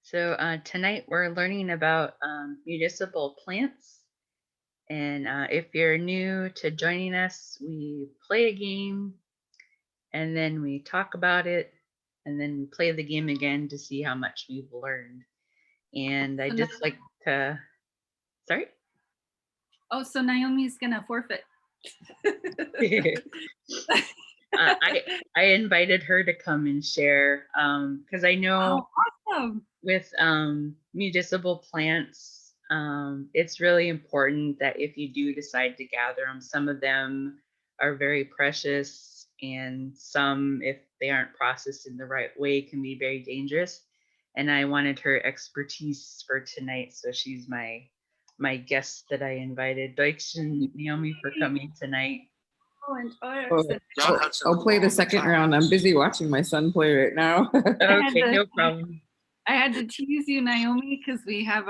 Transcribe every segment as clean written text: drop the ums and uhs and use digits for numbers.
So tonight we're learning about municipal plants. And if you're new to joining us, we play a game and then we talk about it and then we play the game again to see how much we've learned. And I So just like to, sorry? so Naomi's gonna forfeit. I invited her to come and share because I know Oh, awesome. with municipal plants, it's really important that if you do decide to gather them, some of them are very precious, and some, if they aren't processed in the right way, can be very dangerous. And I wanted her expertise for tonight, so she's my guest that I invited. Deutsch and Naomi for coming tonight. I'll play the second round. I'm busy watching my son play right now. Okay, no problem. I had to tease you, Naomi, because we have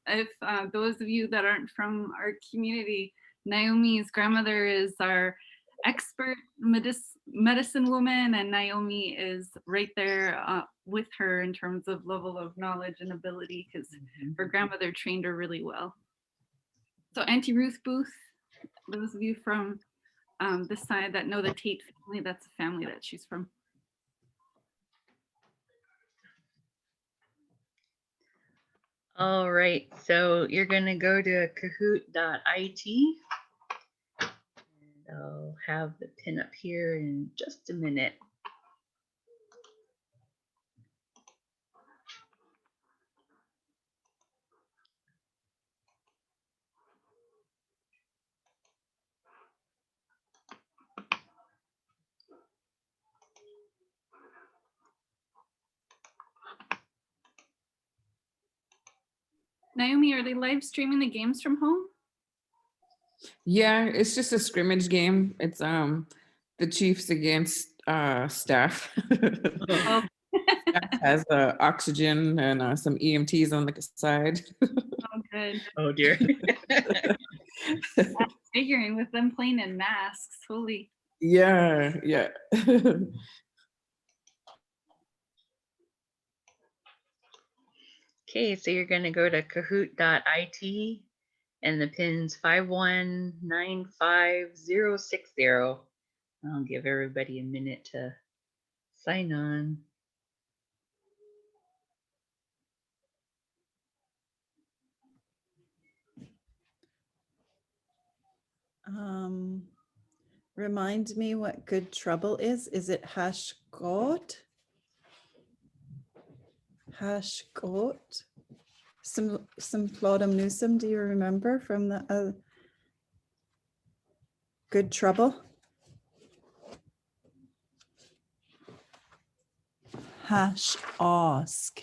if those of you that aren't from our community, Naomi's grandmother is our expert medicine woman, and Naomi is right there with her in terms of level of knowledge and ability, because her grandmother trained her really well. So Auntie Ruth Booth, those of you from this side that know the Tate family, that's a family that she's from. All right, so you're gonna go to kahoot.it. And I'll have the pin up here in just a minute. Naomi, are they live streaming the games from home? Yeah, it's just a scrimmage game. It's the Chiefs against staff. Oh. Staff has oxygen and some EMTs on the side. Oh, good. Oh dear. I'm figuring with them playing in masks, holy. Yeah. Okay, so you're gonna go to kahoot.it and the pin's 5195060. I'll give everybody a minute to sign on. Remind me what good trouble is. Is it hashgot? Hashgot? Some Flodum Newsome, do you remember from the good trouble? Hash ask.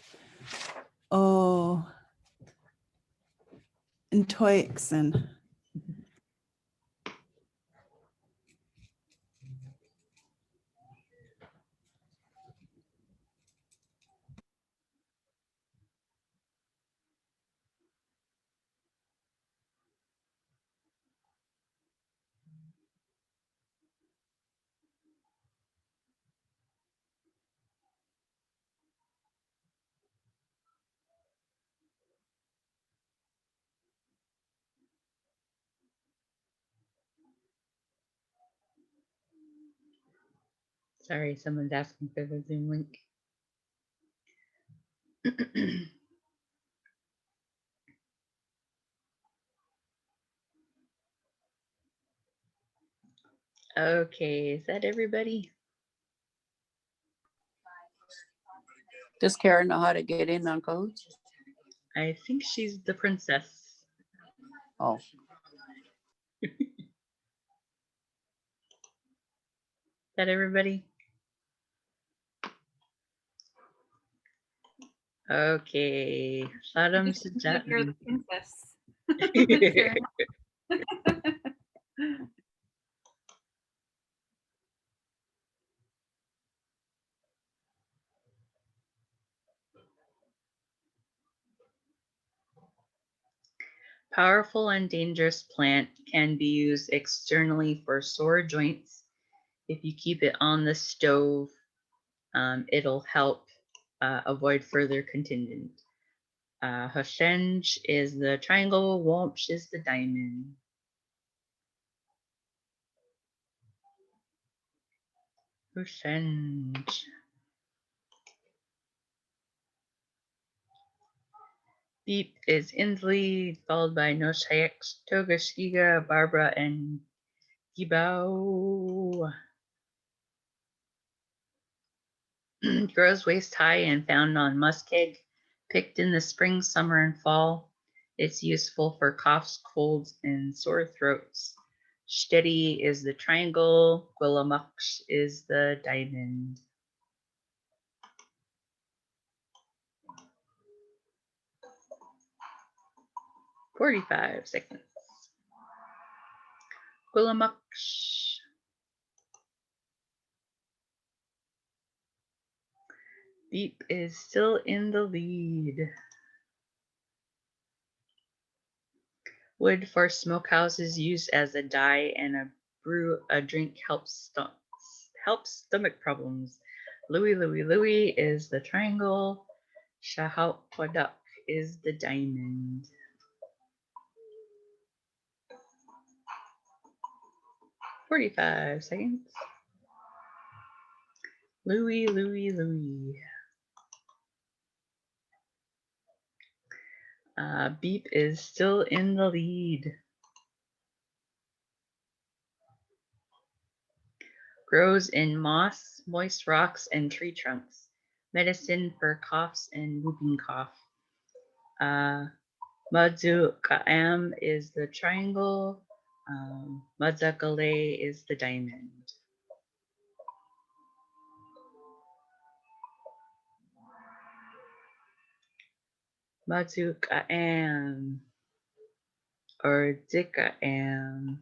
Oh. And Toixen. Sorry, someone's asking for the Zoom link. Okay, is that everybody? Does Karen know how to get in on Kahoots? I think she's the princess. Oh. Is that everybody? Okay. Saddam You're the princess. Powerful and dangerous plant can be used externally for sore joints. If you keep it on the stove, it'll help avoid further contingent. Hosenge is the triangle, Womsh is the diamond. Hosenge. Beep is in the lead, followed by Nigyooks, Toga, Skiga, Barbara, and Gibao. Grows waist high and found on muskeg, picked in the spring, summer, and fall. It's useful for coughs, colds, and sore throats. Steady is the triangle, Gwilamuksh is the diamond. "45 seconds. Gwilamuksh. Beep is still in the lead. Wood for smokehouses used as a dye and a drink helps stomach problems. Louie Louie Louie is the triangle. Shahawkwadak is the diamond. "45 seconds. Louie Louie Louie. Beep is still in the lead. Grows in moss, moist rocks, and tree trunks. Medicine for coughs and whooping cough. Madzukaam is the triangle. Madzakale is the diamond. Madzukaam or Dikaam.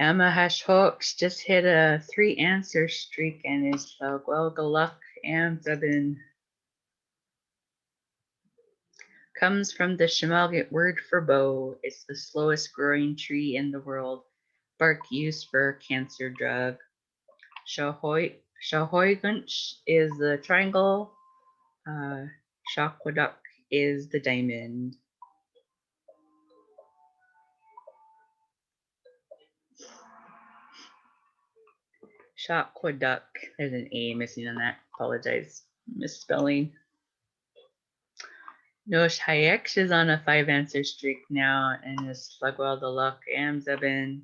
Amahashhoks just hit a 3-answer streak and is Gwelgaluk Amzabin. Comes from the Sm'algyax word for bow. It's the slowest growing tree in the world. Bark used for cancer drug. Shahoygunch is the triangle. Shakwaduk is the diamond. Shakwaduk. There's an A missing on that. Apologize. Misspelling. Nigyooks is on a 5-answer streak now and is Slugwell the Luck Amzabin.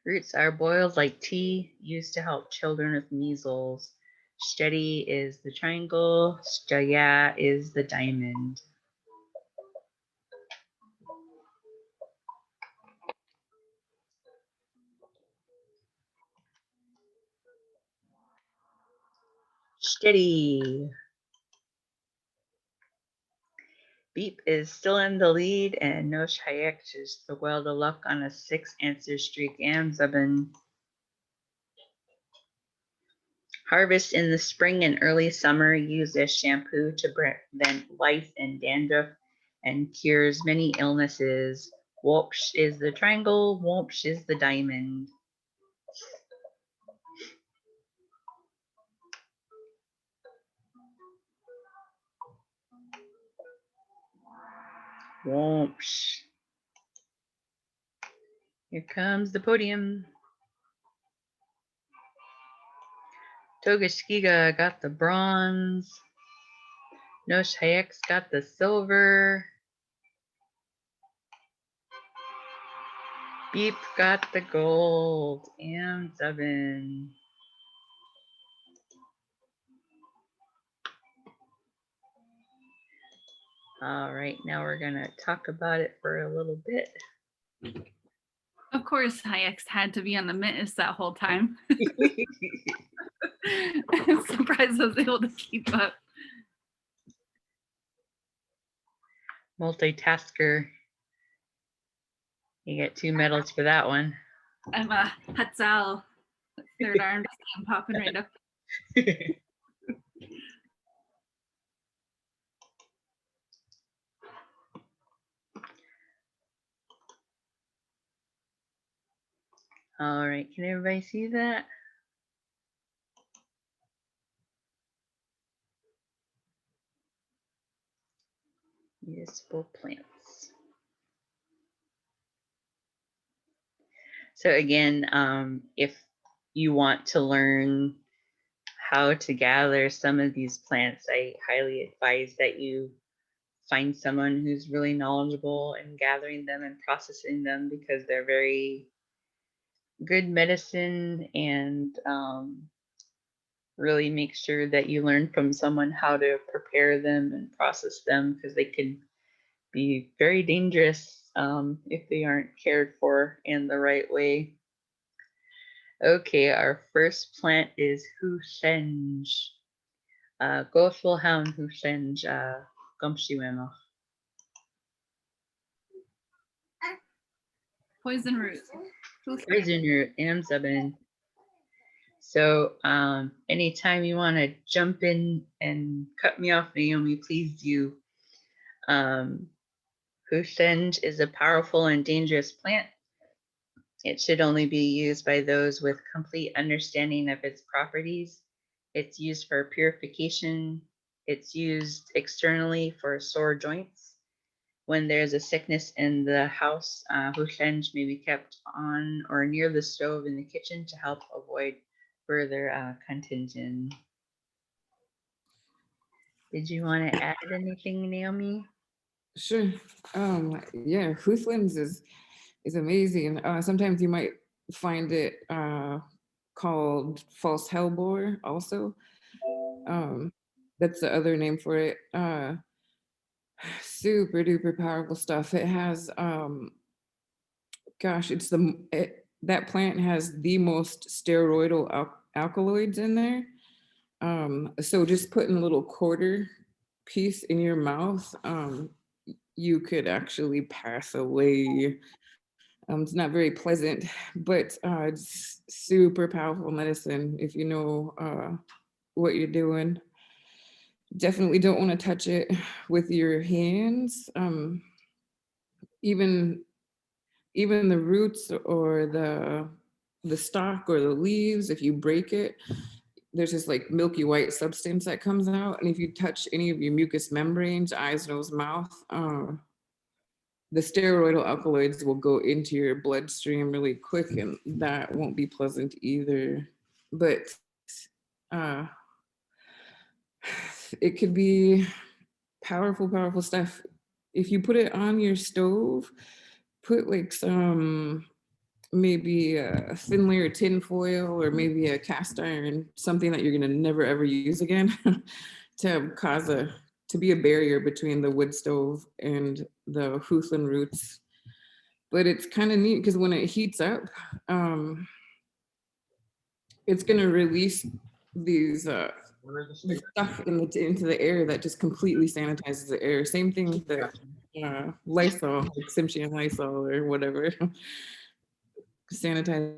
Roots are boiled like tea, used to help children with measles. Steady is the triangle. Staya is the diamond. Steady. Beep is still in the lead, and Nigyooks is the well to luck on a 6-answer streak. Amzabin. Harvest in the spring and early summer. Used as shampoo to prevent lice and dandruff and cures many illnesses. Wopsh is the triangle. Wopsh is the diamond. Whoosh. Here comes the podium. Togaskiga got the bronze. Nigyooks got the silver. Beep got the gold. Amzabin. All right, now we're gonna talk about it for a little bit. Of course, Hayek's had to be on the miss that whole time. I'm surprised I was able to keep up. Multitasker. You get 2 medals for that one. I'm a Hatzal. Third arm just came popping right up. All right, can everybody see that? Municipal plants. So again, if you want to learn how to gather some of these plants, I highly advise that you find someone who's really knowledgeable in gathering them and processing them, because they're very good medicine, and really make sure that you learn from someone how to prepare them and process them, because they can be very dangerous if they aren't cared for in the right way. Okay, our first plant is Husheng. Gosselhound Husheng Gumshiwemo. Poison root. Poison root, M7. So anytime you want to jump in and cut me off, Naomi, please do. Husheng is a powerful and dangerous plant. It should only be used by those with complete understanding of its properties. It's used for purification. It's used externally for sore joints. When there's a sickness in the house, Husheng may be kept on or near the stove in the kitchen to help avoid further contagion. Did you want to add anything, Naomi? Sure. Yeah, Hoothlings is amazing. Sometimes you might find it called false hellebore also. That's the other name for it. Super duper powerful stuff. It has gosh, that plant has the most steroidal alkaloids in there. So just putting a little quarter piece in your mouth, you could actually pass away. It's not very pleasant, but it's super powerful medicine if you know what you're doing. Definitely don't want to touch it with your hands. Even even the roots or the stalk or the leaves, if you break it, there's this like milky white substance that comes out. And if you touch any of your mucous membranes, eyes, nose, mouth, the steroidal alkaloids will go into your bloodstream really quick, and that won't be pleasant either. But uh, it could be powerful, powerful stuff. If you put it on your stove, put like some maybe a thin layer of tin foil or maybe a cast iron, something that you're gonna never ever use again, to be a barrier between the wood stove and the hoothlin roots. But it's kind of neat because when it heats up, it's gonna release these the stuff into the air that just completely sanitizes the air. Same thing that Lysol, like Simchi Lysol or whatever, sanitize.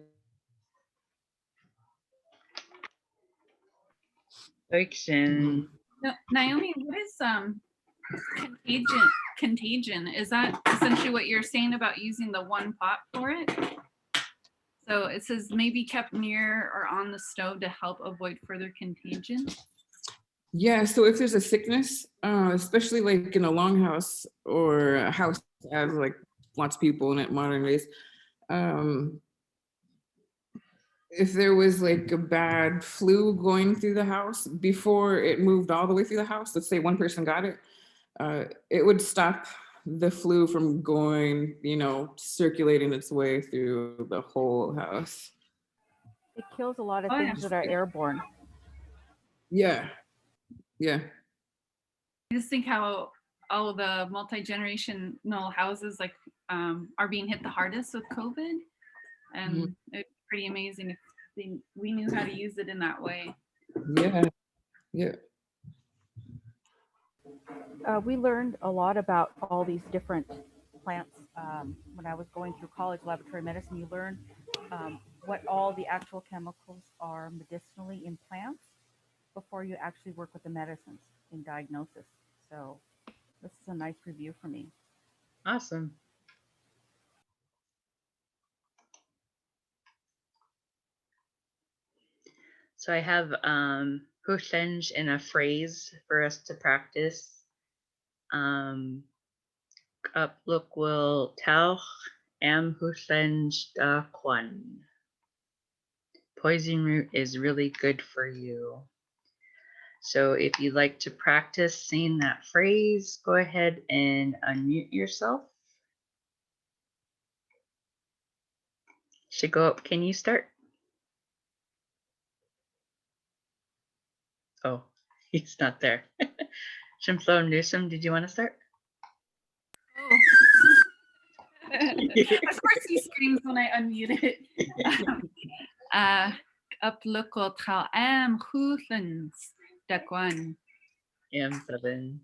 Fiction. No, Naomi, what is contagion? Contagion, is that essentially what you're saying about using the one pot for it? So it says maybe kept near or on the stove to help avoid further contagion. Yeah, so if there's a sickness, especially like in a longhouse or a house that has like lots of people in it modern days, um, if there was like a bad flu going through the house before it moved all the way through the house, let's say one person got it, it would stop the flu from going, circulating its way through the whole house. It kills a lot of Oh, yeah. things that are airborne. Yeah, yeah. I just think how all the multi-generational houses like are being hit the hardest with COVID, and it's pretty amazing if we knew how to use it in that way. Yeah, yeah. We learned a lot about all these different plants when I was going through college laboratory medicine. You learn what all the actual chemicals are medicinally in plants before you actually work with the medicines in diagnosis. So this is a nice review for me. Awesome. So I have Hushenge and a phrase for us to practice. Upluk will tauch am Hushenge da kwan. Poison root is really good for you. So if you'd like to practice saying that phrase, go ahead and unmute yourself. Should go up. Can you start? Oh, he's not there. Shimflo Newsom, did you want to start? Oh. Of course he screams when I unmute it. Uplukot how am hoofens dakwan. M7.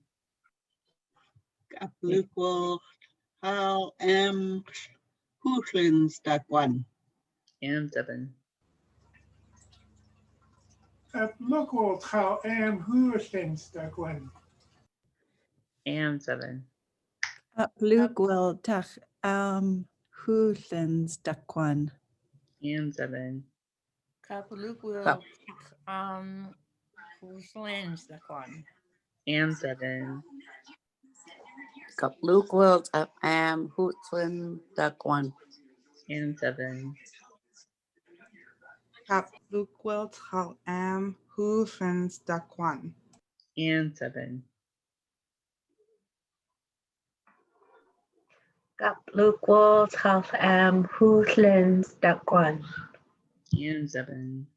Kaplukwo how am Hootlands that one. M7. Local how am hurricane stuck one. M7. Luke will tach Hootlins Dakwan. M7. Kapaluk will Huslands Dakwan. M7. Kapluk world am Hootlan Dakwan. M7. Kapluk how am Hoofens Dakwan. M7. Luke Walls House am Hooslands Dakwan. M7.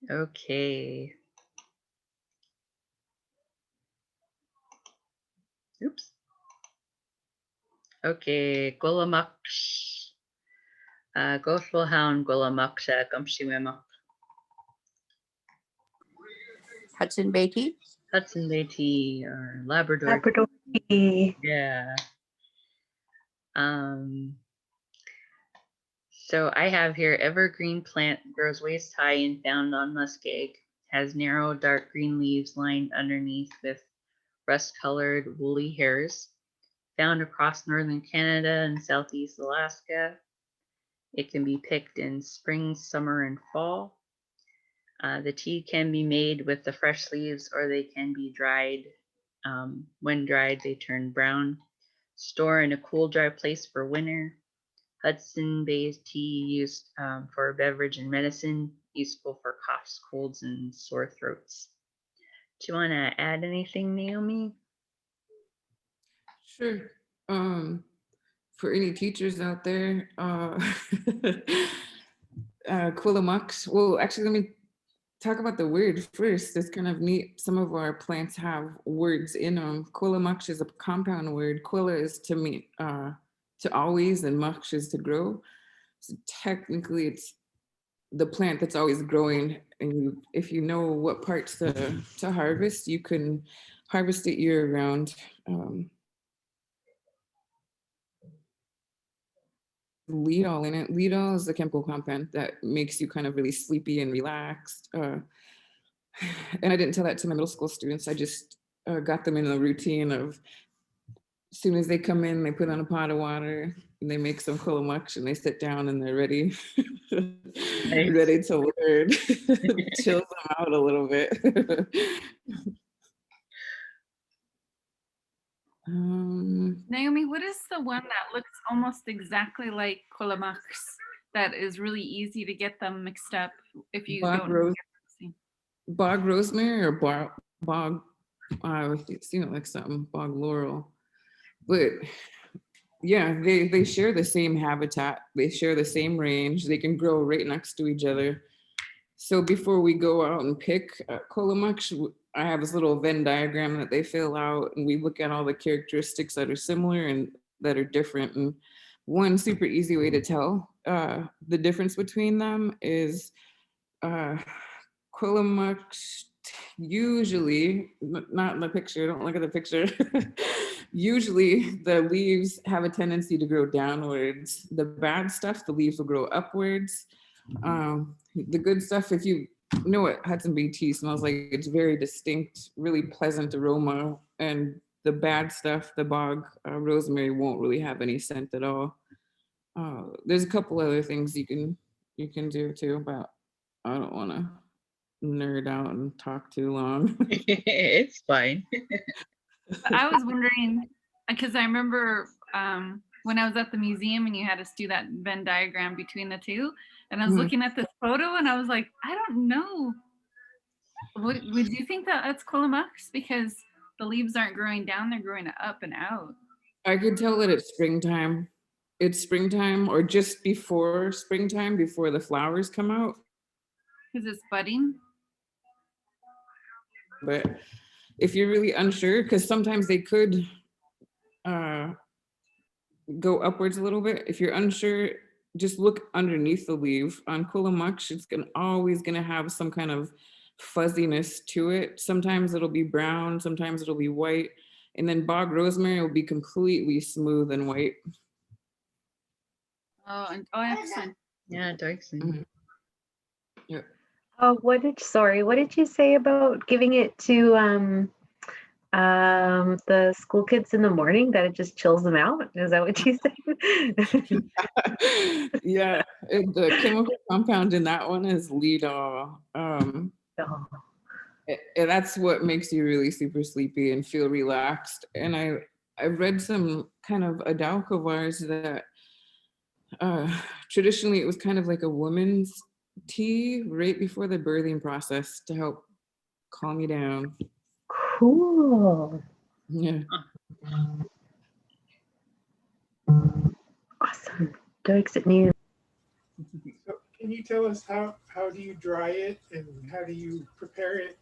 Okay. Oops. Okay, Gulamaksh. Gothwilhound Gulamaksha Gumshiwimak. Hudson Beatty. Hudson Beatty or Labrador. Labrador. Yeah. So I have here evergreen plant grows waist high and found on muskeg. Has narrow dark green leaves lined underneath with rust-colored woolly hairs. Found across northern Canada and southeast Alaska. It can be picked in spring, summer, and fall. The tea can be made with the fresh leaves or they can be dried. When dried, they turn brown. Store in a cool, dry place for winter. Hudson Bay tea used for beverage and medicine, useful for coughs, colds, and sore throats. Do you want to add anything, Naomi? Sure. For any teachers out there, Quillamucks. Well, actually, let me talk about the word first. It's kind of neat. Some of our plants have words in them. Quillamucks is a compound word. Quilla is to mean to always, and mucks is to grow. So technically, it's the plant that's always growing. And if you know what parts to harvest, you can harvest it year round. Lidol in it. Lidol is the chemical compound that makes you kind of really sleepy and relaxed. And I didn't tell that to my middle school students. I just got them in a routine of as soon as they come in, they put on a pot of water and they make some Quillamucks and they sit down and they're ready, ready to learn. Chills them out a little bit. Naomi, what is the one that looks almost exactly like Quillamucks that is really easy to get them mixed up if you don't know? Bog rosemary or bog, it seemed like something, bog laurel. But yeah, they share the same habitat. They share the same range. They can grow right next to each other. So before we go out and pick Quillamucks, I have this little Venn diagram that they fill out and we look at all the characteristics that are similar and that are different. And one super easy way to tell the difference between them is Quillamucks usually, not in the picture, don't look at the picture. Usually the leaves have a tendency to grow downwards. The bad stuff, the leaves will grow upwards. The good stuff, if you know what Hudson Bay tea smells like, it's very distinct, really pleasant aroma and the bad stuff, the bog rosemary won't really have any scent at all. There's a couple other things you can do too, but I don't want to nerd out and talk too long. It's fine. I was wondering, because I remember when I was at the museum and you had us do that Venn diagram between the two, and I was looking at this photo and I was like, I don't know. Would you think that that's Colimux? Because the leaves aren't growing down, they're growing up and out. I could tell that it's springtime. It's springtime or just before springtime, before the flowers come out. Because it's budding. But if you're really unsure, because sometimes they could go upwards a little bit. If you're unsure, just look underneath the leaf. On Colimux, it's always gonna have some kind of fuzziness to it. Sometimes it'll be brown, sometimes it'll be white, and then bog rosemary will be completely smooth and white. Oh, excellent. Yeah, Dyson. Yeah. What did you say about giving it to the school kids in the morning, that it just chills them out? Is that what you said? Yeah, the chemical compound in that one is Lidol. And that's what makes you really super sleepy and feel relaxed. And I read some kind of Adao cultivars that traditionally it was kind of like a woman's tea right before the birthing process to help calm you down. Cool. Yeah. Awesome. Doexit news. So can you tell us how do you dry it and how do you prepare it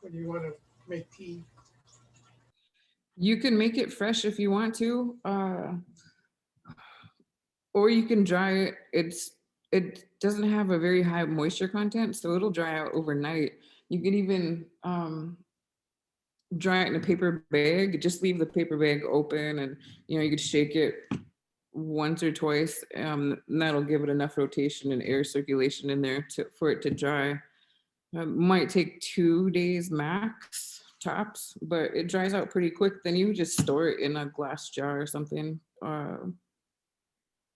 when you want to make tea? You can make it fresh if you want to, or you can dry it. It doesn't have a very high moisture content, so it'll dry out overnight. You can even dry it in a paper bag. Just leave the paper bag open, and you could shake it once or twice, and that'll give it enough rotation and air circulation in there for it to dry. Might take 2 days max tops, but it dries out pretty quick. Then you just store it in a glass jar or something. Or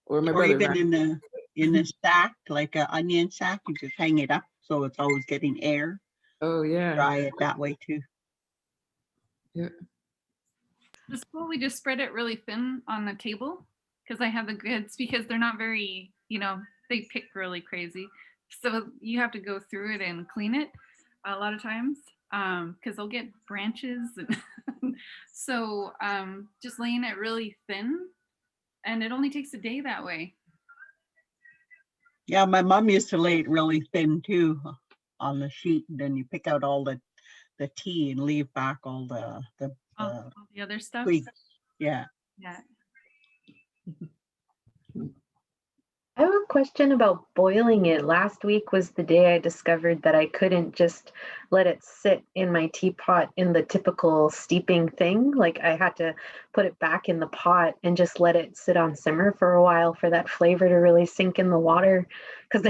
my Or brother. even in a sack, like an onion sack, you just hang it up so it's always getting air. Oh yeah. Dry it that way too. Yeah. The school, we just spread it really thin on the table because I have the kids, because they're not very, they pick really crazy. So you have to go through it and clean it a lot of times because they'll get branches. And so just laying it really thin, and it only takes a day that way. Yeah, my mom used to lay it really thin too on the sheet. And then you pick out all the tea and leave back all the other stuff. twigs. Yeah. Yeah. I have a question about boiling it. Last week was the day I discovered that I couldn't just let it sit in my teapot in the typical steeping thing. Like I had to put it back in the pot and just let it sit on simmer for a while for that flavor to really sink in the water. Because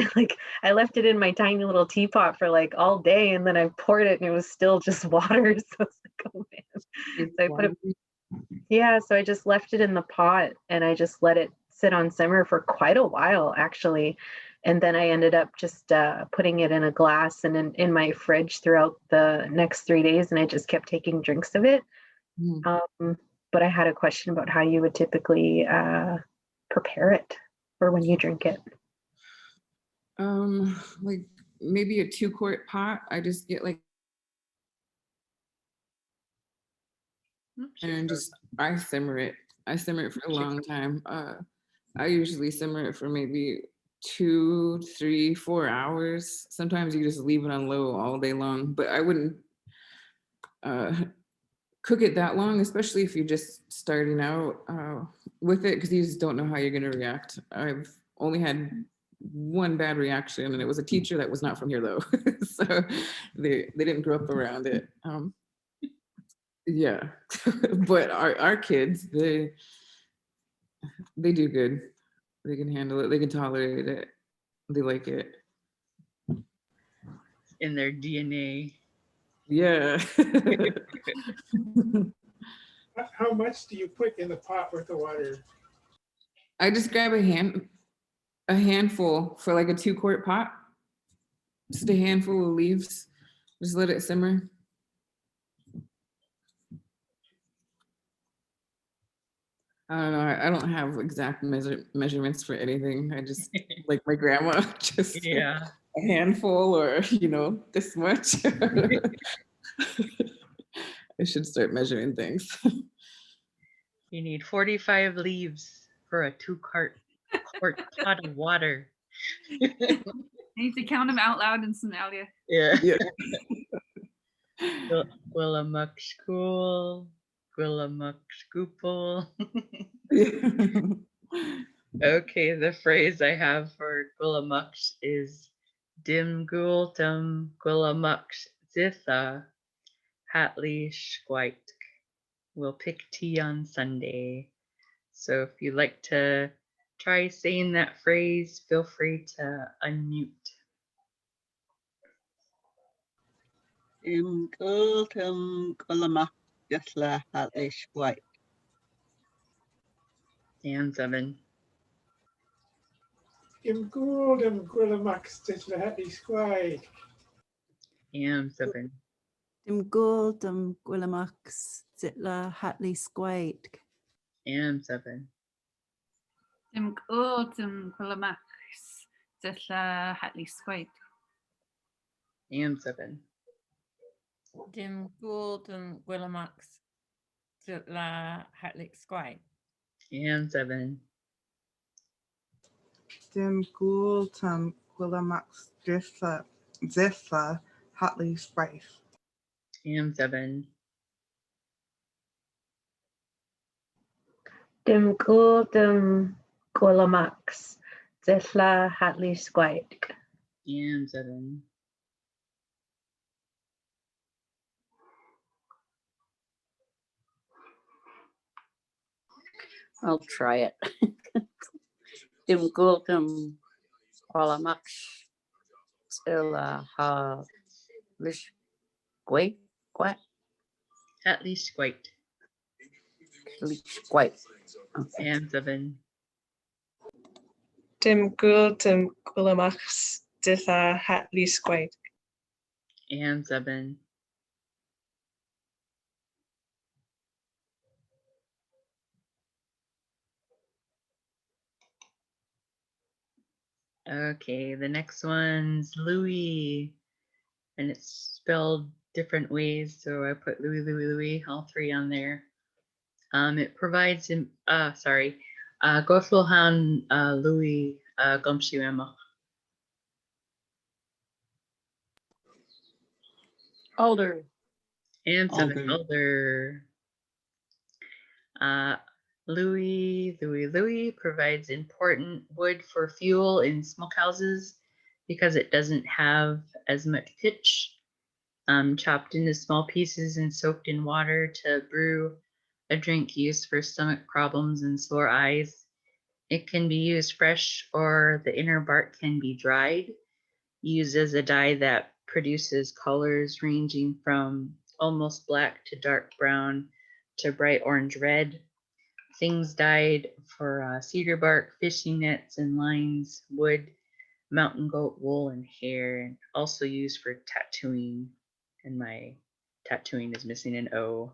I left it in my tiny little teapot for like all day, and then I poured it and it was still just water. So it's like, oh man. So I put it, so I just left it in the pot and I just let it sit on simmer for quite a while actually, and then I ended up just putting it in a glass and in my fridge throughout the next 3 days, and I just kept taking drinks of it. But I had a question about how you would typically prepare it for when you drink it. Like maybe a 2-quart pot. I just get like and I simmer it for a long time. I usually simmer it for maybe 2, 3, 4 hours. Sometimes you just leave it on low all day long, but I wouldn't cook it that long, especially if you're just starting out with it, because you just don't know how you're going to react. I've only had one bad reaction, and it was a teacher that was not from here though. So they didn't grow up around it. Yeah, but our kids, they do good. They can handle it. They can tolerate it. They like it. In their DNA. Yeah. How much do you put in the pot worth of water? I just grab a handful for like a 2-quart pot. Just a handful of leaves. Just let it simmer. I don't know. I don't have exact measurements for anything. I just like my grandma, just Yeah. a handful or, this much. I should start measuring things. You need 45 leaves for a 2-quart pot of water. I need to count them out loud in Somalia. Yeah. Yeah. Gwillimuk school, Gwillimuk scoopal. Okay, the phrase I have for Gwillimuk is dim ghoul dum Gwillimuk zitha Hatley Schweik. We'll pick tea on Sunday. So if you'd like to try saying that phrase, feel free to unmute. Gultum Jasla Hatlish White. And 7. Im Gwillimux Dislahatli Squide. And 7. Dim gul dum gwilamax zitla hatli squaid. And 7. Dim Tim Quilamax, Zella Hatley Squid. And 7. Dim Gordon Willamax La Hatlick Squide. And 7. Dim Gultum Quillamax Zitha Hatley Spice. And 7. Dim gul dim gwilamax zitla hatli squaid. And 7. I'll try it. Dim gultum Qualamax Illa Ha Lish Quake Quack Hatley Squite. Lish Quake. And 7. Dim gultum Quilamax Ditha Hatley Squaid. And 7. Okay, the next one's Louis, and it's spelled different ways, so I put Louis, all 3 on there. It provides Gofulhan Louis Gomshiwema. Alder. And 7 Alder. Louis provides important wood for fuel in smokehouses because it doesn't have as much pitch. Chopped into small pieces and soaked in water to brew a drink used for stomach problems and sore eyes. It can be used fresh or the inner bark can be dried, used as a dye that produces colors ranging from almost black to dark brown to bright orange red. Things dyed for cedar bark, fishing nets and lines, wood, mountain goat wool, and hair, and also used for tattooing. And my tattooing is missing an O.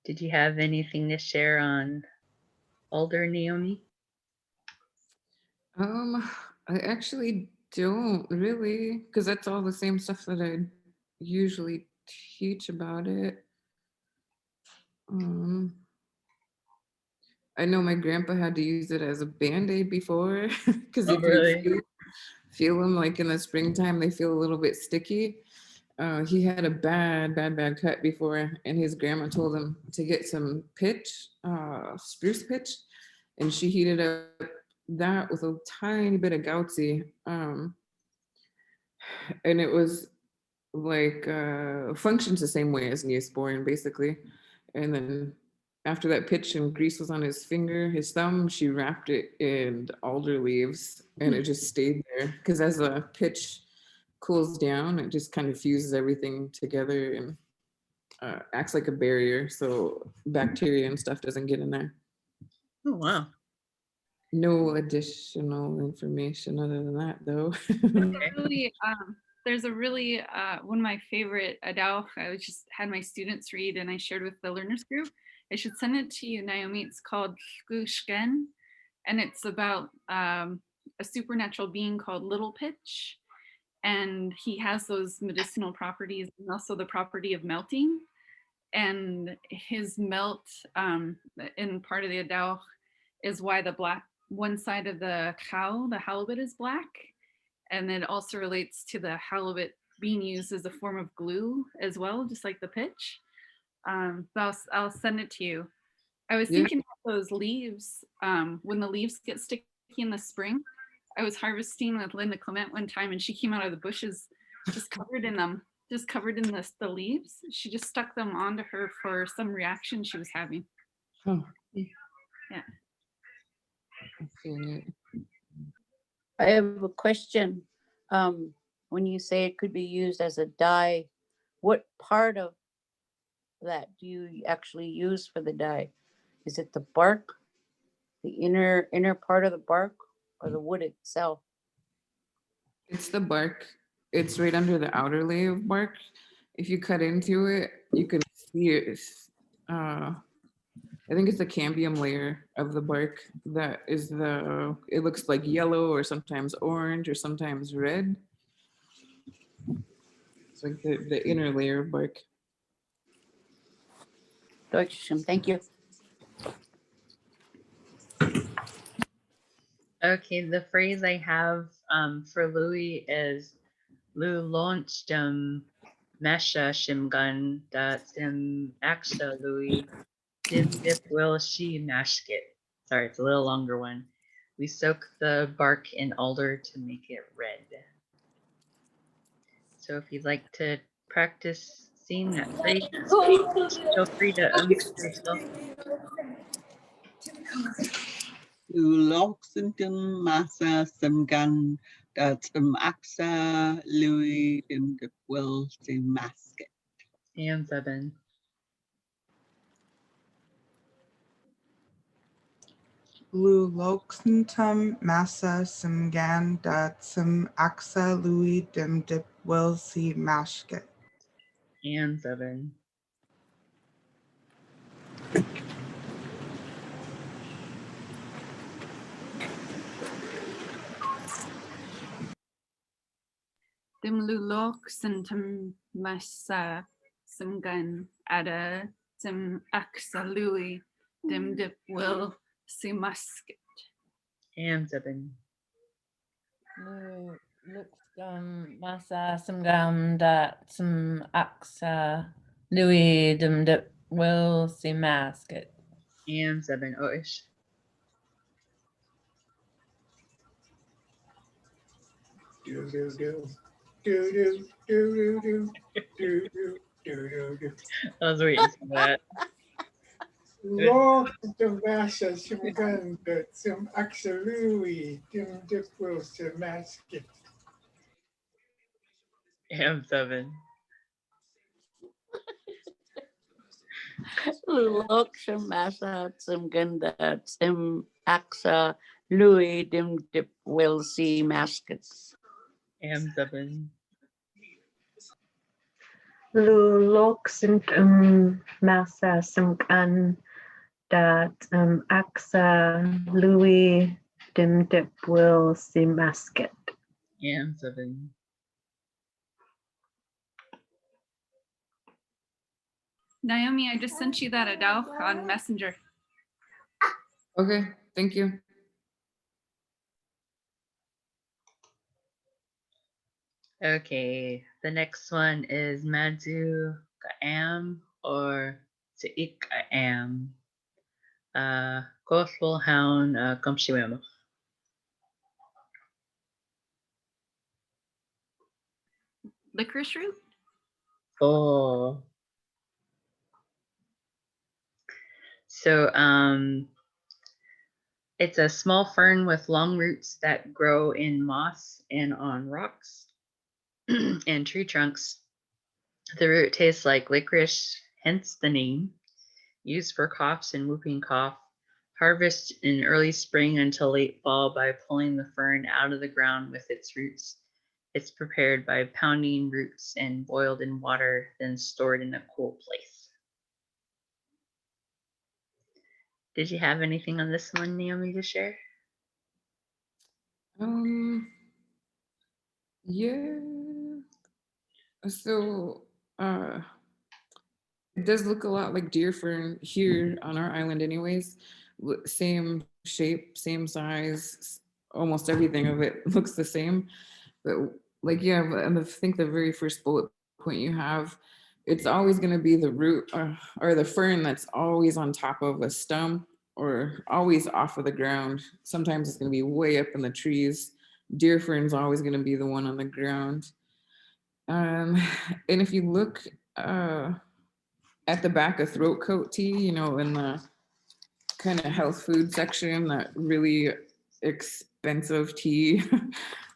Did you have anything to share on Alder, Naomi? I actually don't really, because that's all the same stuff that I usually teach about it. I know my grandpa had to use it as a Band-Aid before, because if you feel them like in the springtime, they feel a little bit sticky. He had a bad cut before, and his grandma told him to get some pitch, spruce pitch, and she heated up that with a tiny bit of goutsy, and it was like functions the same way as Neosporin basically. And then after that pitch and grease was on his finger, his thumb, she wrapped it in alder leaves, and it just stayed there because as the pitch cools down, it just kind of fuses everything together, and acts like a barrier, so bacteria and stuff doesn't get in there. Oh, wow. No additional information other than that, though. Really, there's a really one of my favorite Adao. I just had my students read, and I shared with the learners group. I should send it to you, Naomi. It's called Shkushken, and it's about a supernatural being called Little Pitch, and he has those medicinal properties and also the property of melting. And his melt in part of the Adao is why the black one side of the cow, the halibut, is black. And it also relates to the halibut being used as a form of glue as well, just like the pitch. But I'll send it to you. I was thinking about those leaves. When the leaves get sticky in the spring, I was harvesting with Linda Clement one time, and she came out of the bushes just covered in them, just covered in the leaves. She just stuck them onto her for some reaction she was having. Oh. Yeah. I have a question. When you say it could be used as a dye, what part of that do you actually use for the dye? Is it the bark, the inner part of the bark, or the wood itself? It's the bark. It's right under the outer layer of bark. If you cut into it, you can see it. I think it's the cambium layer of the bark that is it looks like yellow or sometimes orange or sometimes red. It's like the inner layer of bark. Thank you. Okay, the phrase I have for Louis is Lu launchdem mesha shimgun da sim aksha Louis dim dip will she mashkit. Sorry, it's a little longer one. We soak the bark in alder to make it red. So if you'd like to practice seeing that phrase, feel free to unmute yourself. Loxington Massa Samgan Aksa Louis in the Will to Masket. And 7. Lu Loxington Massa Simgan Sim Axa Louis Dim Dip Will See Mashket. And 7. Dim lulok sintum masa simgan ada sim aksa lui dim dip will si musket. And 7. Masa samgam dat some aksa Louis dim dip will see masket. And 7. Oish. Do do do do do do do do do do do. I was waiting for that. Lord the Masha Shimgan that some absolutely dim dip will to mask it. And 7. Loksha Massa Simganda Sim Axa Louis Dim Dip Will See Maskets. And 7. Lu lok masa sumkan dat aksa Louis dim dip will si masket. And 7. Naomi, I just sent you that Adao on Messenger. Okay, thank you. Okay, the next one is Madzu Ka'am or Se'ik Ka'am. Kothbul Hound Komshiwemo. Licorice root? Oh. So it's a small fern with long roots that grow in moss and on rocks and tree trunks. The root tastes like licorice hence the name. Used for coughs and whooping cough. Harvest in early spring until late fall by pulling the fern out of the ground with its roots. It's prepared by pounding roots and boiled in water, then stored in a cool place. Did you have anything on this one, Naomi, to share? Yeah. So it does look a lot like deer fern here on our island anyways. Same shape, same size, almost everything of it looks the same. But like, yeah, and I think the very first bullet point you have, it's always going to be the root or the fern that's always on top of a stump or always off of the ground. Sometimes it's going to be way up in the trees. Deer fern's always going to be the one on the ground. And if you look at the back of throat coat tea, you know, in the kind of health food section, that really expensive tea,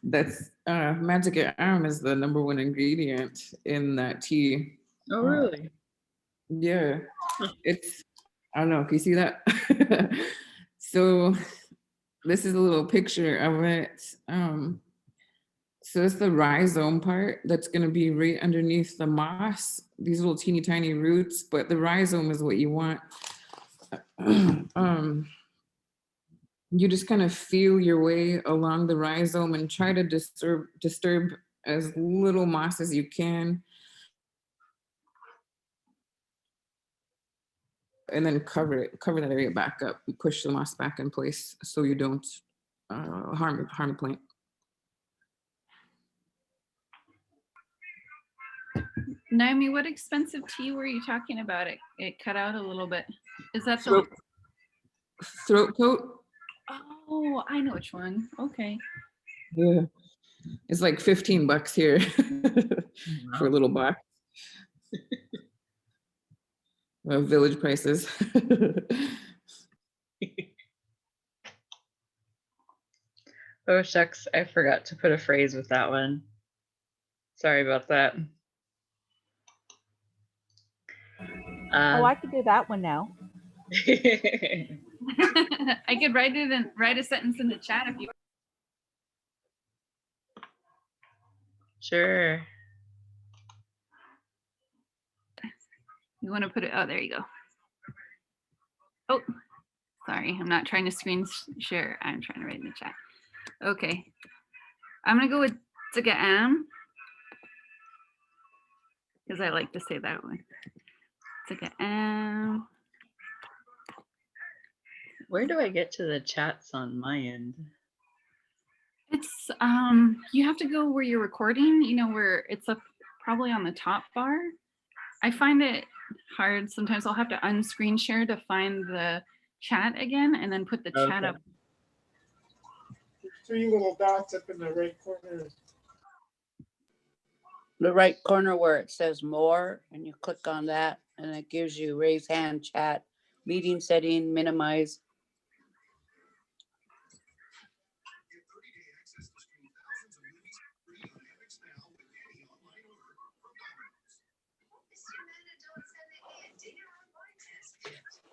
that's magic arm is the #1 ingredient in that tea. Oh, really? Yeah, it's, I don't know if you see that. So this is a little picture of it. So it's the rhizome part that's going to be right underneath the moss, these little teeny tiny roots, but the rhizome is what you want. You just kind of feel your way along the rhizome and try to disturb as little moss as you can. And then cover that area back up, push the moss back in place so you don't harm the plant. Naomi, what expensive tea were you talking about? It cut out a little bit. Is that the throat coat? Oh, I know which one. Okay. Yeah, it's like $15 here for a little box. Village prices. Oh, shucks, I forgot to put a phrase with that one. Sorry about that. Oh, I could do that one now. I could write a sentence in the chat if you. Sure. You want to put it? Oh, there you go. Oh, sorry. I'm not trying to screen share. I'm trying to write in the chat. Okay. I'm going to go with Tziga'am because I like to say that one. Tziga'am. Where do I get to the chats on my end? It's you have to go where you're recording, you know, where it's up probably on the top bar. I find it hard. Sometimes I'll have to unscreen share to find the chat again and then put the chat up. There's 3 little dots up in the right corner. The right corner where it says more, and you click on that, and it gives you raise hand, chat, meeting setting, minimize.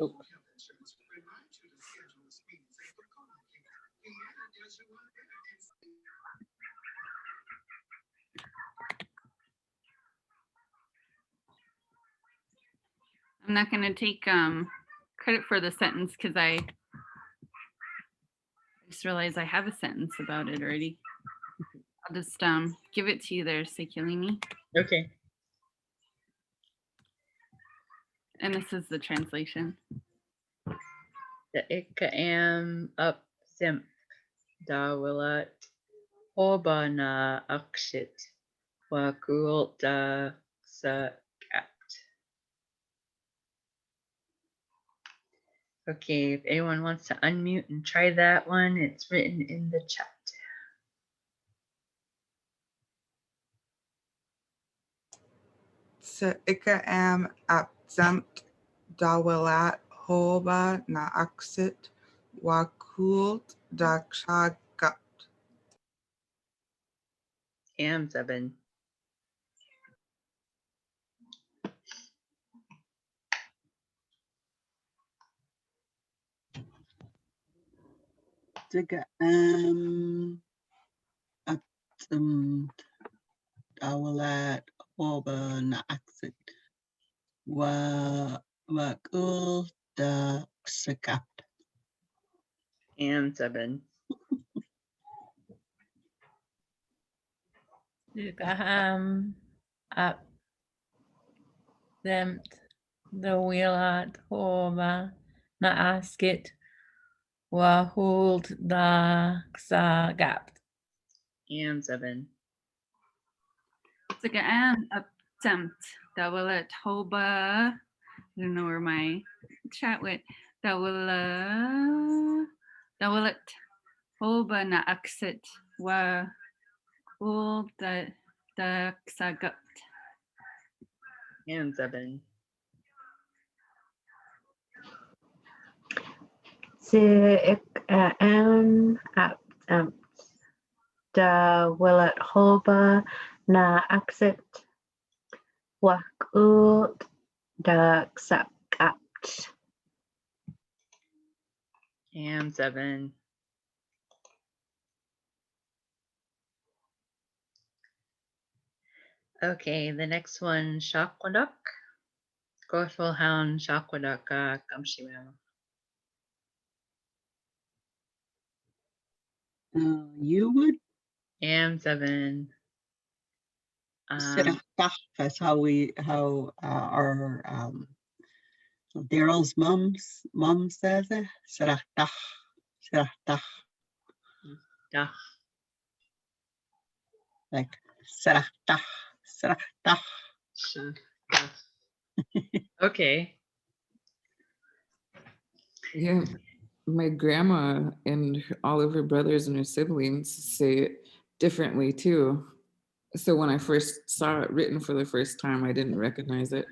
Oh. I'm not going to take credit for the sentence because I just realized I have a sentence about it already. I'll just give it to you there, Sekulini. Okay. And this is the translation. The Ika'am up Simp Dawilat Obana Akshit Wakul da Sakat. Okay, if anyone wants to unmute and try that one, it's written in the chat. Sa Ika'am Abzemt Dawilat Hoba na Aksit Wakult Dakshagat. Am Zebin. Tiga at dawalat hoba na aksit wa kul da sakap. And 7. Tukaham up them the wheelat hova na askit wa hold the gap. And 7. Tigaan attempt. Dawalat hoba. I don't know where my chat went. Dawalat hoba na aksit wa ul da sagat. And 7. Am da willet hoba na exit wakut da sakat. And 7. Okay, the next one, Shakwadak. Gothwilhound Shakwadaka Kamshiwam. You would And 7. Sirachtach, that's how our Daryl's mom says it. Sirachtach. Dah. Like sirachtach. Okay. Yeah, my grandma and all of her brothers and her siblings say it differently too. So when I first saw it written for the first time, I didn't recognize it.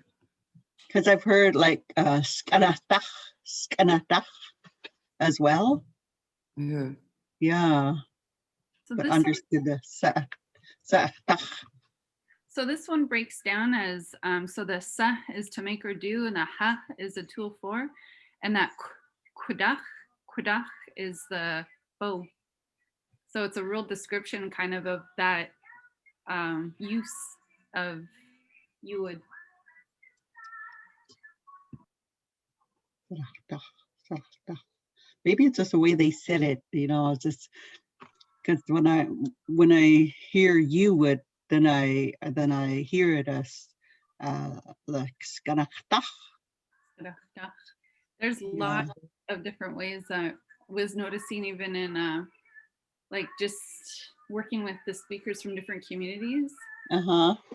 Because I've heard like skanatach as well. Yeah. Yeah. So But this understood the sirachtach. So this one breaks down as so the sa is to make or do, and the ha is a tool for, and that kudach is the bow. So it's a real description kind of that use of you would. Maybe it's just the way they said it, it's just because when I hear you would, then I hear it as like skanatach. There's lots of different ways I was noticing, even in like just working with the speakers from different communities.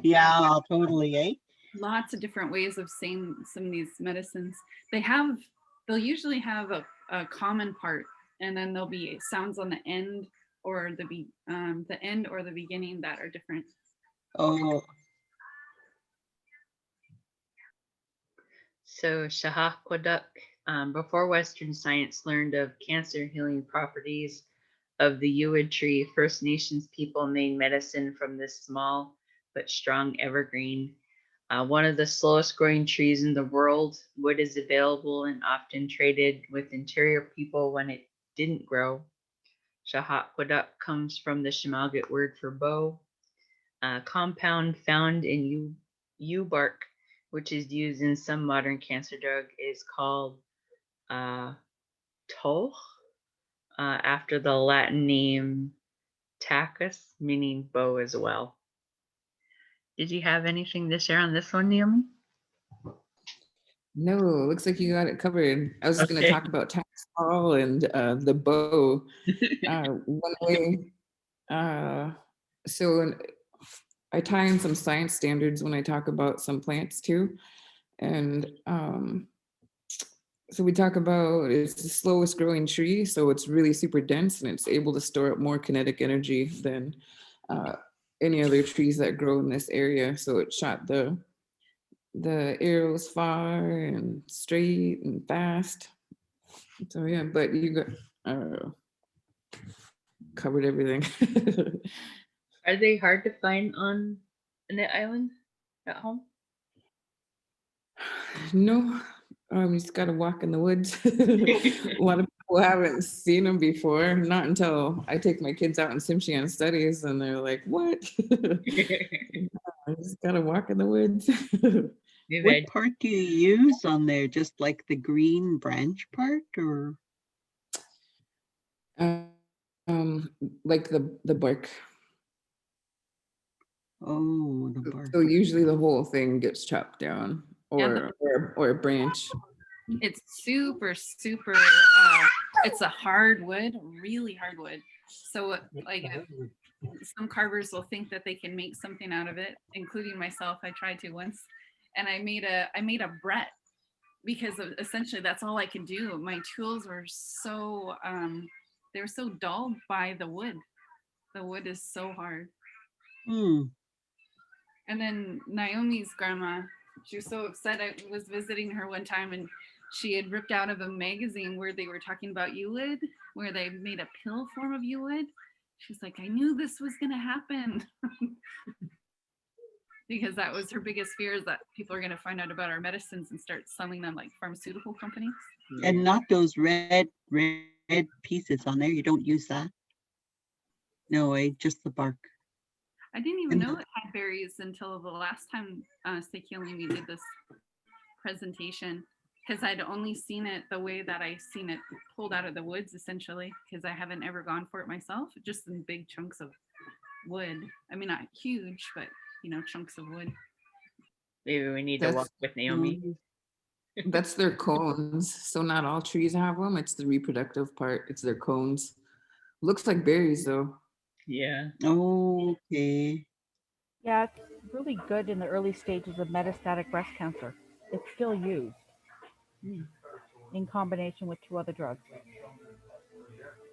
Yeah, totally, eh? Lots of different ways of saying some of these medicines. They'll usually have a common part, and then there'll be sounds on the end or the end or the beginning that are different. Oh. So Shahakwadak, before Western science learned of cancer healing properties of the Yuid tree, First Nations people made medicine from this small but strong evergreen. One of the slowest growing trees in the world, wood is available and often traded with interior people when it didn't grow. Shahakwadak comes from the Sm'algyax word for bow, a compound found in yew bark, which is used in some modern cancer drug, is called toch, after the Latin name tacus, meaning bow as well. Did you have anything to share on this one, Naomi? No, looks like you got it covered. I was just going to Okay. talk about tax ball and the bow. One way, so I tie in some science standards when I talk about some plants too. And so we talk about it's the slowest growing tree, so it's really super dense and it's able to store up more kinetic energy than any other trees that grow in this area. So it shot the arrows far and straight and fast. So yeah, but you got covered everything. Are they hard to find on the island at home? No, you just got to walk in the woods. A lot of people people haven't seen them before, not until I take my kids out in Simshian studies and they're like, what? I just gotta walk in the woods. What part do you use on there? Just like the green branch part, or? Like the bark. Oh, the bark. So usually the whole thing gets chopped down, Yeah, or a branch. It's super, super, it's a hardwood, really hardwood. So like some carvers will think that they can make something out of it, including myself. I tried to once, and I made a Brett because essentially that's all I could do. My tools were so, they were so dulled by the wood. The wood is so hard. Hmm. And then Naomi's grandma, she was so upset. I was visiting her one time and she had ripped out of a magazine where they were talking about Uwood, where they made a pill form of Uwood. She's like, I knew this was going to happen. Because that was her biggest fear, is that people are going to find out about our medicines and start selling them like pharmaceutical companies. And not those red pieces on there. You don't use that. No, just the bark. I didn't even know it had berries until the last time Sekielimi did this presentation, because I'd only seen it the way that I seen it pulled out of the woods, essentially, because I haven't ever gone for it myself, just in big chunks of wood. I mean, not huge, but you know, chunks of wood. Maybe we need to walk with Naomi. That's their cones. So not all trees have them. It's the reproductive part. It's their cones. Looks like berries though. Yeah. Okay. Yeah, it's really good in the early stages of metastatic breast cancer. It's still used in combination with 2 other drugs.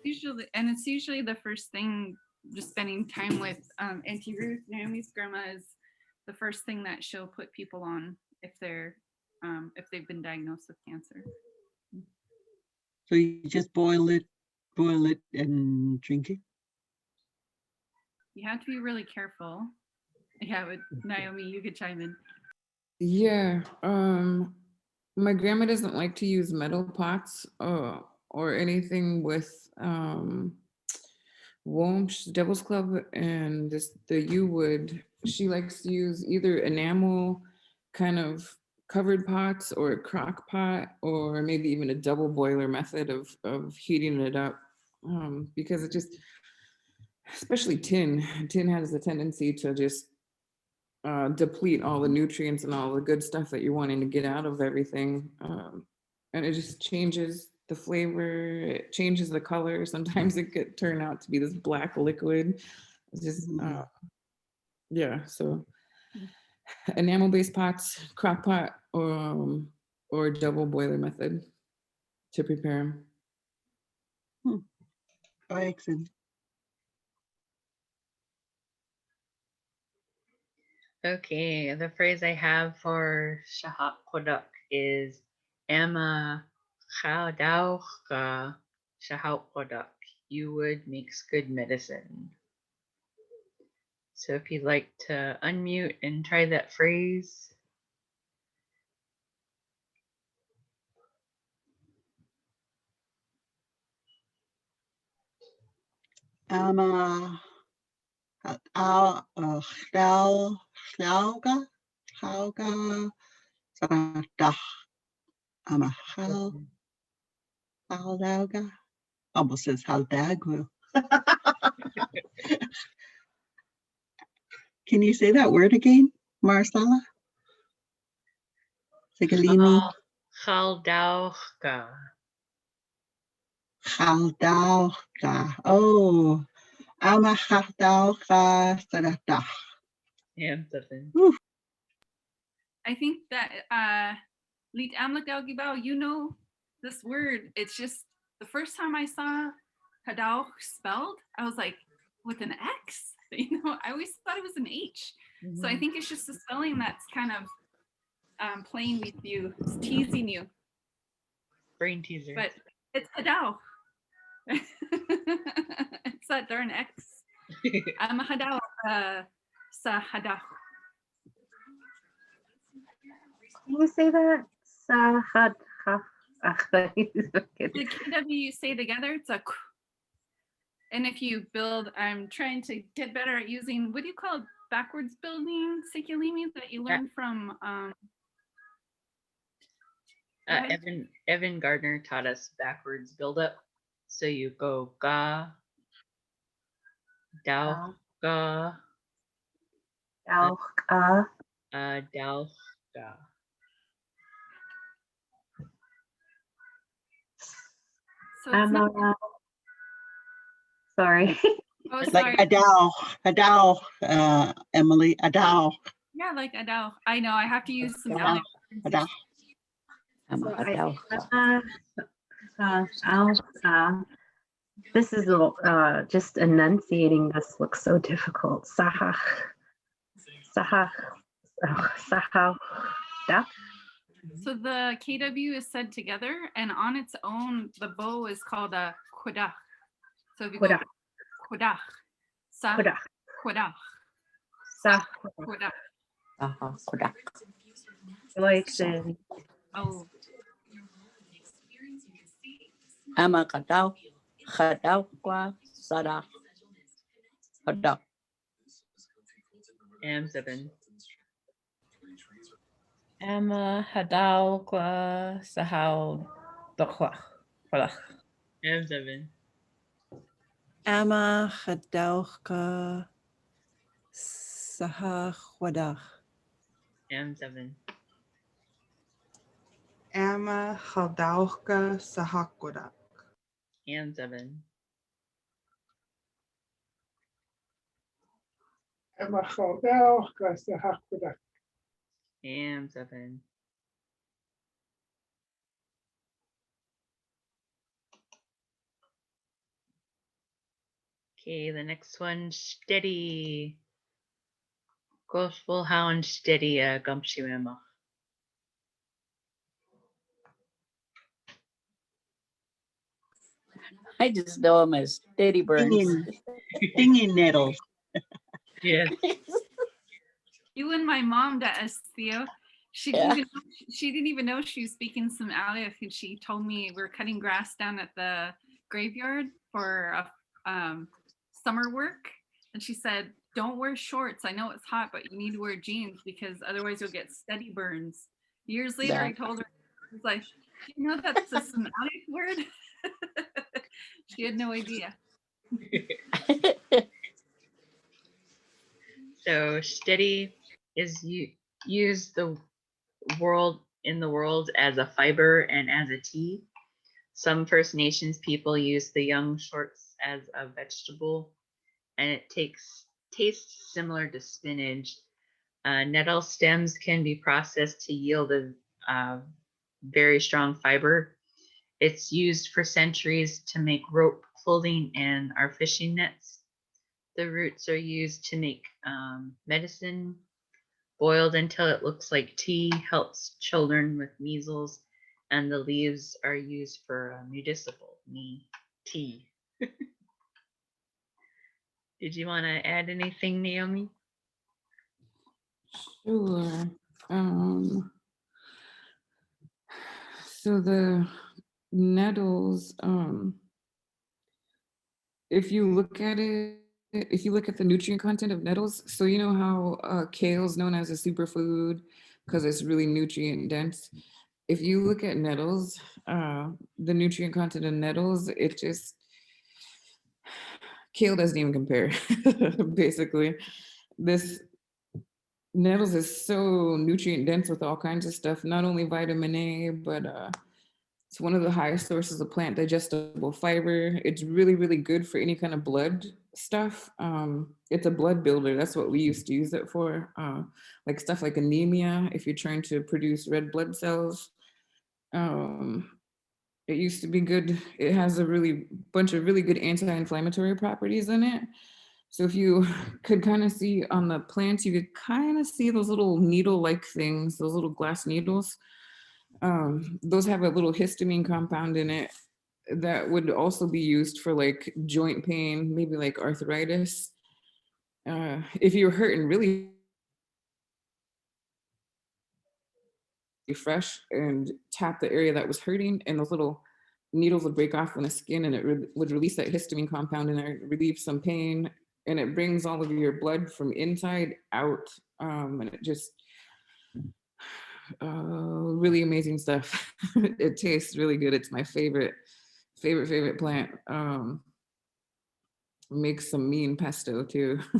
Usually, and it's usually the first thing, just spending time with Auntie Ruth, Naomi's grandma, is the first thing that she'll put people on if they've been diagnosed with cancer. So you just boil it and drink it? You have to be really careful. Yeah, with Naomi, you could chime in. Yeah. My grandma doesn't like to use metal pots or anything with Womsh, Devil's Club, and the U wood. She likes to use either enamel kind of covered pots or a crock pot, or maybe even a double boiler method of heating it up, because it just, especially tin has the tendency to just deplete all the nutrients and all the good stuff that you're wanting to get out of everything. And it just changes the flavor, it changes the color. Sometimes it could turn out to be this black liquid. It's just, yeah, so enamel-based pots, crock pot, or double boiler method to prepare them. Excellent. Okay, the phrase I have for Shahak Kodak is Emma Chadauchka Shahak Kodak. You would makes good medicine. So if you'd like to unmute and try that phrase. Slauga Saratach Amahal Haldauga. Almost says Haldagwu. Can you say that word again, Marcella? Sigalini? Chaldauchka. Haldauga. Oh, Amahaldauga Saratach. Yeah, something. I think that Leet Amlak you know this word. It's just the first time I saw Hadauch spelled, I was like, with an X? You know, I always thought it was an H. So I think it's just the spelling that's kind of playing with you, it's teasing you. Brain teaser. But it's Hadauch. It's that darn X. I'm a Hadauch, sa Hadauch. Can you say that? The KW you say together, it's a k. And if you build, I'm trying to get better at using, what do you call it, backwards building, Sikilimi, that you learned from go ahead. Evan Gardner taught us backwards buildup. So you go ga, dao, ga, Dao, dao, ga. So it's not, sorry. oh, Like sorry. Adao, Emily, Adao, Yeah, like Adao. I know, I have to use some Adao, Adao. So Amahadao. this is just enunciating this looks so difficult. Sahah, sahah, sahah, da. So the KW is said together, and on its own, the bow is called a kodach. So if you go Kodach. kodach, sa Kodach. kodach, Sah. kodach. Like the Oh, Amakadao. Hadao. Sada. Hadao. M7. Emma Hadao Kwa Sahau Dokwa. M7. Ama Hadauka Sahahwadach. M7. Amma Haldauka Sahakwadak. M7. Amachaldao, Kasahakwadak. M7. Okay, the next one, steady. Gospel hound steady Gumshiwema. I just know them as steady burns. Stinging nettles. Yes. you and my mom, Theo. She didn't, Yeah. even know, she didn't even know she was speaking Sm'algyax, and she told me we were cutting grass down at the graveyard for summer work, and she said, "Don't wear shorts. I know it's hot, but you need to wear jeans because otherwise you'll get steady burns." Years later, I told her, I was like, "You know that's a Sm'algyax word?" She had no idea. So steady is used in the world as a fiber and as a tea. Some First Nations people use the young shorts as a vegetable, and it tastes similar to spinach. Nettle stems can be processed to yield a very strong fiber. It's used for centuries to make rope clothing and our fishing nets. The roots are used to make medicine. Boiled until it looks like tea, helps children with measles, and the leaves are used for medicinal tea. Did you want to add anything, Naomi? Sure. So the nettles, if you look at the nutrient content of nettles, so you know how kale is known as a superfood because it's really nutrient dense. If you look at nettles, the nutrient content of nettles, kale doesn't even compare. Basically, this nettles is so nutrient dense with all kinds of stuff, not only vitamin A, but it's one of the highest sources of plant digestible fiber. It's really, really good for any kind of blood stuff. It's a blood builder. That's what we used to use it for. Like stuff like anemia, if you're trying to produce red blood cells. It used to be good. It has a bunch of really good anti-inflammatory properties in it. So if you could kind of see on the plants, you could kind of see those little needle-like things, those little glass needles. Those have a little histamine compound in it that would also be used for like joint pain, maybe like arthritis. If you're hurting really fresh and tap the area that was hurting, and those little needles would break off from the skin, and it would release that histamine compound in there, relieve some pain, and it brings all of your blood from inside out. And it just really amazing stuff. It tastes really good. It's my favorite plant. Makes some mean pesto too. I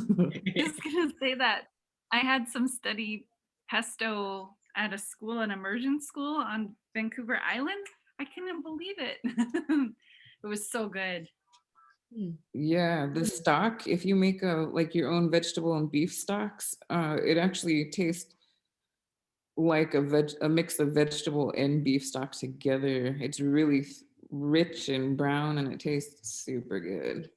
was gonna say that I had some study pesto at a school, an immersion school on Vancouver Island. I couldn't believe it. It was so good. Yeah, the stock, if you make like your own vegetable and beef stocks, it actually tastes like a mix of vegetable and beef stock together. It's really rich and brown, and it tastes super good.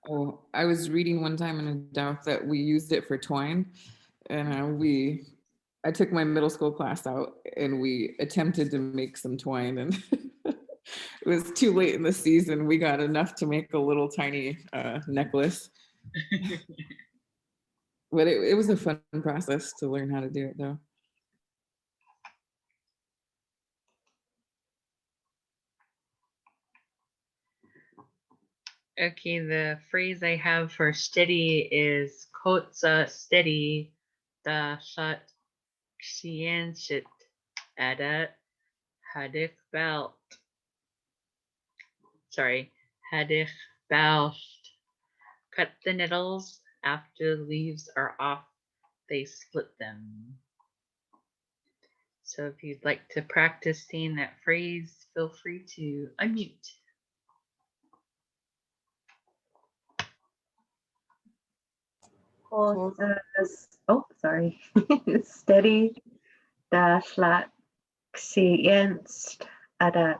Oh, I was reading one time in a doubt that we used it for twine, and I took my middle school class out, and we attempted to make some twine, and it was too late in the season. We got enough to make a little tiny necklace, but it was a fun process to learn how to do it though. Okay, the phrase I have for steady is kotsa steady da shat xianshit adat hadik belt. Sorry, hadik balsht. Cut the nettles. After the leaves are off, they split them. So if you'd like to practice saying that phrase, feel free to unmute. Oh, sorry. Steady dash lat xienst adat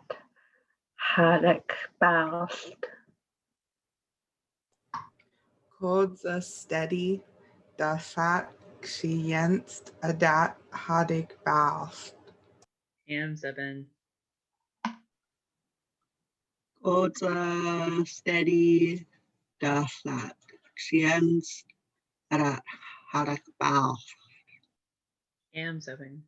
hadek balst. Codes a steady, dashat, xienst, adat, hadik, balst. Hands up in. Kota steady daslat xiens arat harak bal. Hands up in.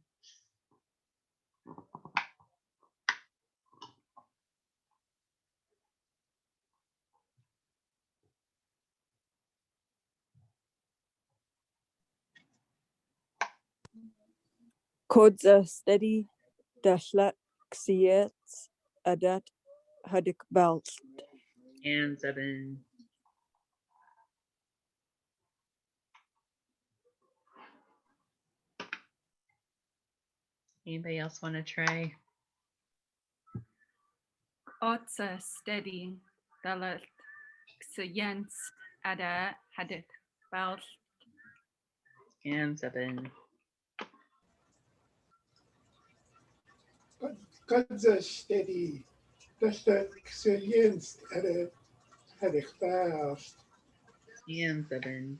Kodza steady, dashlat xiets, adat, hadik balst. Hands up in. Anybody else want to try? Otsa steady dalat xiens ada hadik bal. Hands up in. Kudza steady. Das dat xienst had ik fast. Hands up in.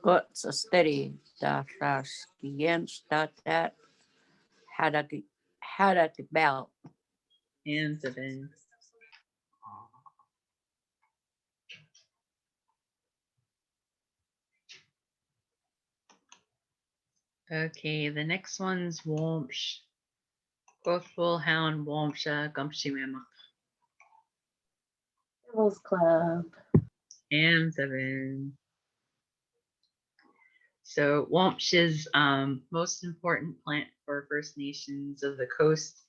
Kotsa steady da xienst adat hadak belt. Hands up in. Okay, the next one's Womsh. Gothwell Hound Womsha Gumshimamak. Devil's Club. Hands up in. So Womsh is most important plant for First Nations of the coast,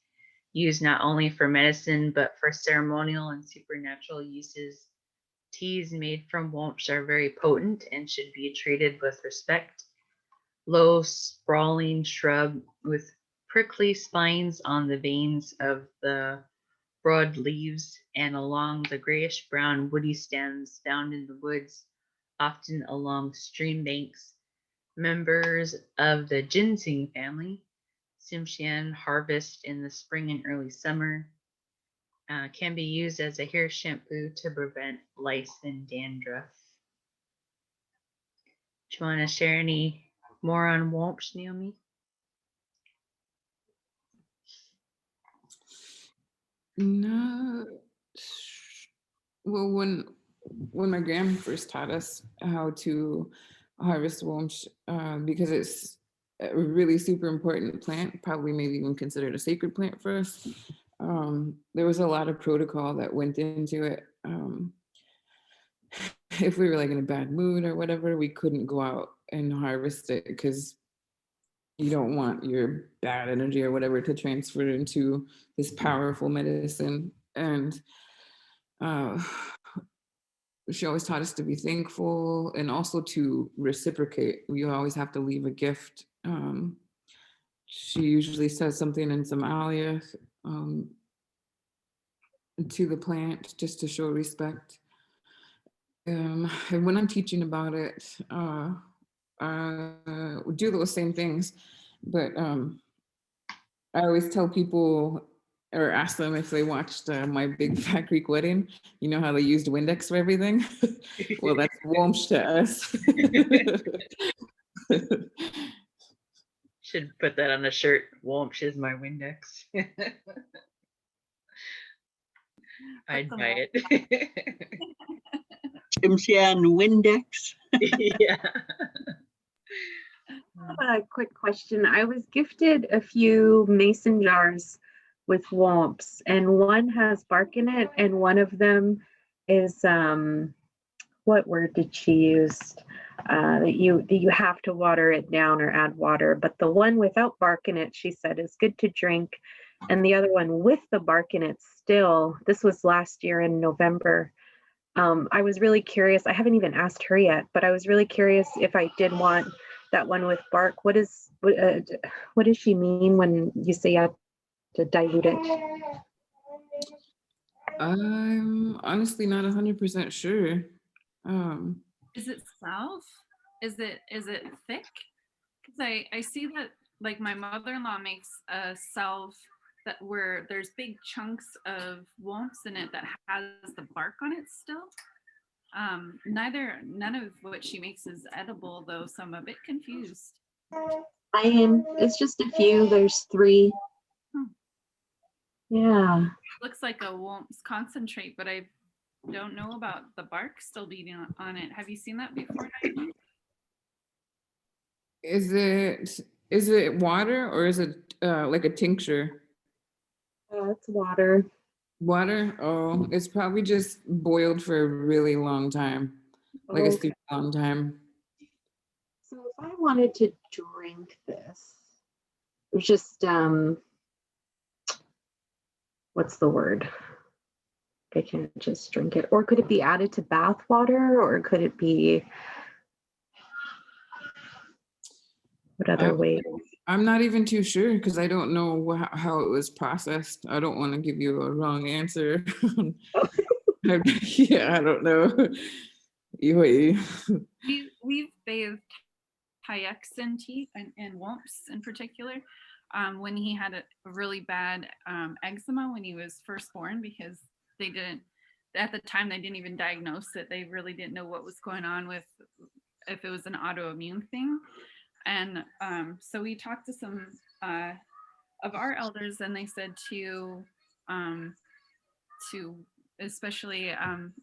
used not only for medicine, but for ceremonial and supernatural uses. Teas made from Womsh are very potent and should be treated with respect. Low sprawling shrub with prickly spines on the veins of the broad leaves and along the grayish brown woody stems found in the woods, often along stream banks. Members of the ginseng family, Simshan, harvest in the spring and early summer, can be used as a hair shampoo to prevent lice and dandruff. Do you want to share any more on Womsh, Naomi? No. Well, when my grandma first taught us how to harvest womsh, because it's a really super important plant, probably maybe even considered a sacred plant for us. There was a lot of protocol that went into it. If we were like in a bad mood or whatever, we couldn't go out and harvest it because you don't want your bad energy or whatever to transfer into this powerful medicine. And she always taught us to be thankful and also to reciprocate. You always have to leave a gift. She usually says something in Sm'algyax to the plant just to show respect. And when I'm teaching about it, we do those same things, but I always tell people or ask them if they watched my Big Fat Greek Wedding. You know how they used Windex for everything? Well, that's Womsh to us. Should put that on a shirt. Womsh is my Windex. I'd buy it. Timshan Windex. Yeah. I have a quick question. I was gifted a few mason jars with womps, and one has bark in it, and one of them is what word did she use? That you have to water it down or add water. But the one without bark in it, she said, is good to drink, and the other one with the bark in it still. This was last year in November. I was really curious. I haven't even asked her yet, but I was really curious if I did want that one with bark. What does she mean when you say you have to dilute it? I'm honestly not 100% sure. Is it salve? Is it thick? Because I see that like my mother-in-law makes a salve that where there's big chunks of womps in it that has the bark on it still. None of what she makes is edible though, so I'm a bit confused. It's just a few. There's 3. Yeah. Looks like a womps concentrate, but I don't know about the bark still being on it. Have you seen that before? Is it water or is it like a tincture? It's water. Water? Oh, it's probably just boiled for a really long time, like a super long time. So if I wanted to drink this, it's just what's the word? I can't just drink it. Or could it be added to bath water, or could it be what other way? I'm not even too sure because I don't know how it was processed. I don't want to give you a wrong answer. Yeah, I don't know. We've bathed Hyaxin tea and womps in particular when he had a really bad eczema when he was first born, because they didn't, at the time they didn't even diagnose it. They really didn't know what was going on with, if it was an autoimmune thing. And so we talked to some of our elders, and they said to especially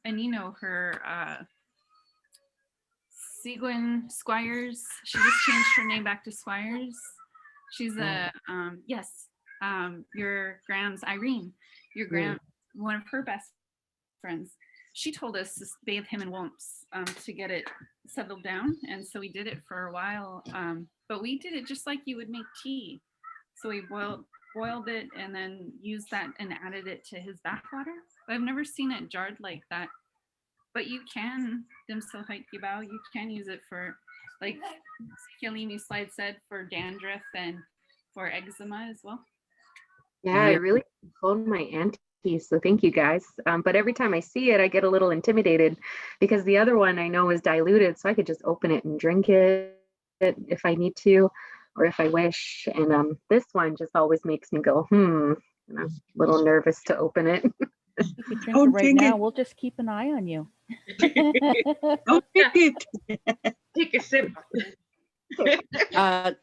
Anino, her Seguin Squires. She just changed her name back to Squires. She's a yes. Your Graham's Irene. Your Graham, one of her best friends. She told us to bathe him in womps to get it settled down, and so we did it for a while. But we did it just like you would make tea. So we boiled it and then used that and added it to his bath water. I've never seen it jarred like that. But you can, you can use it for, like Kilimi Slide said, for dandruff and for eczema as well. Yeah, I really phoned my auntie, so thank you guys. But every time I see it, I get a little intimidated because the other one I know is diluted, so I could just open it and drink it if I need to, or if I wish. And this one just always makes me go, and I'm a little nervous to open it. If you drink it right now, we'll just keep an eye on you. Don't take it. Take a sip. I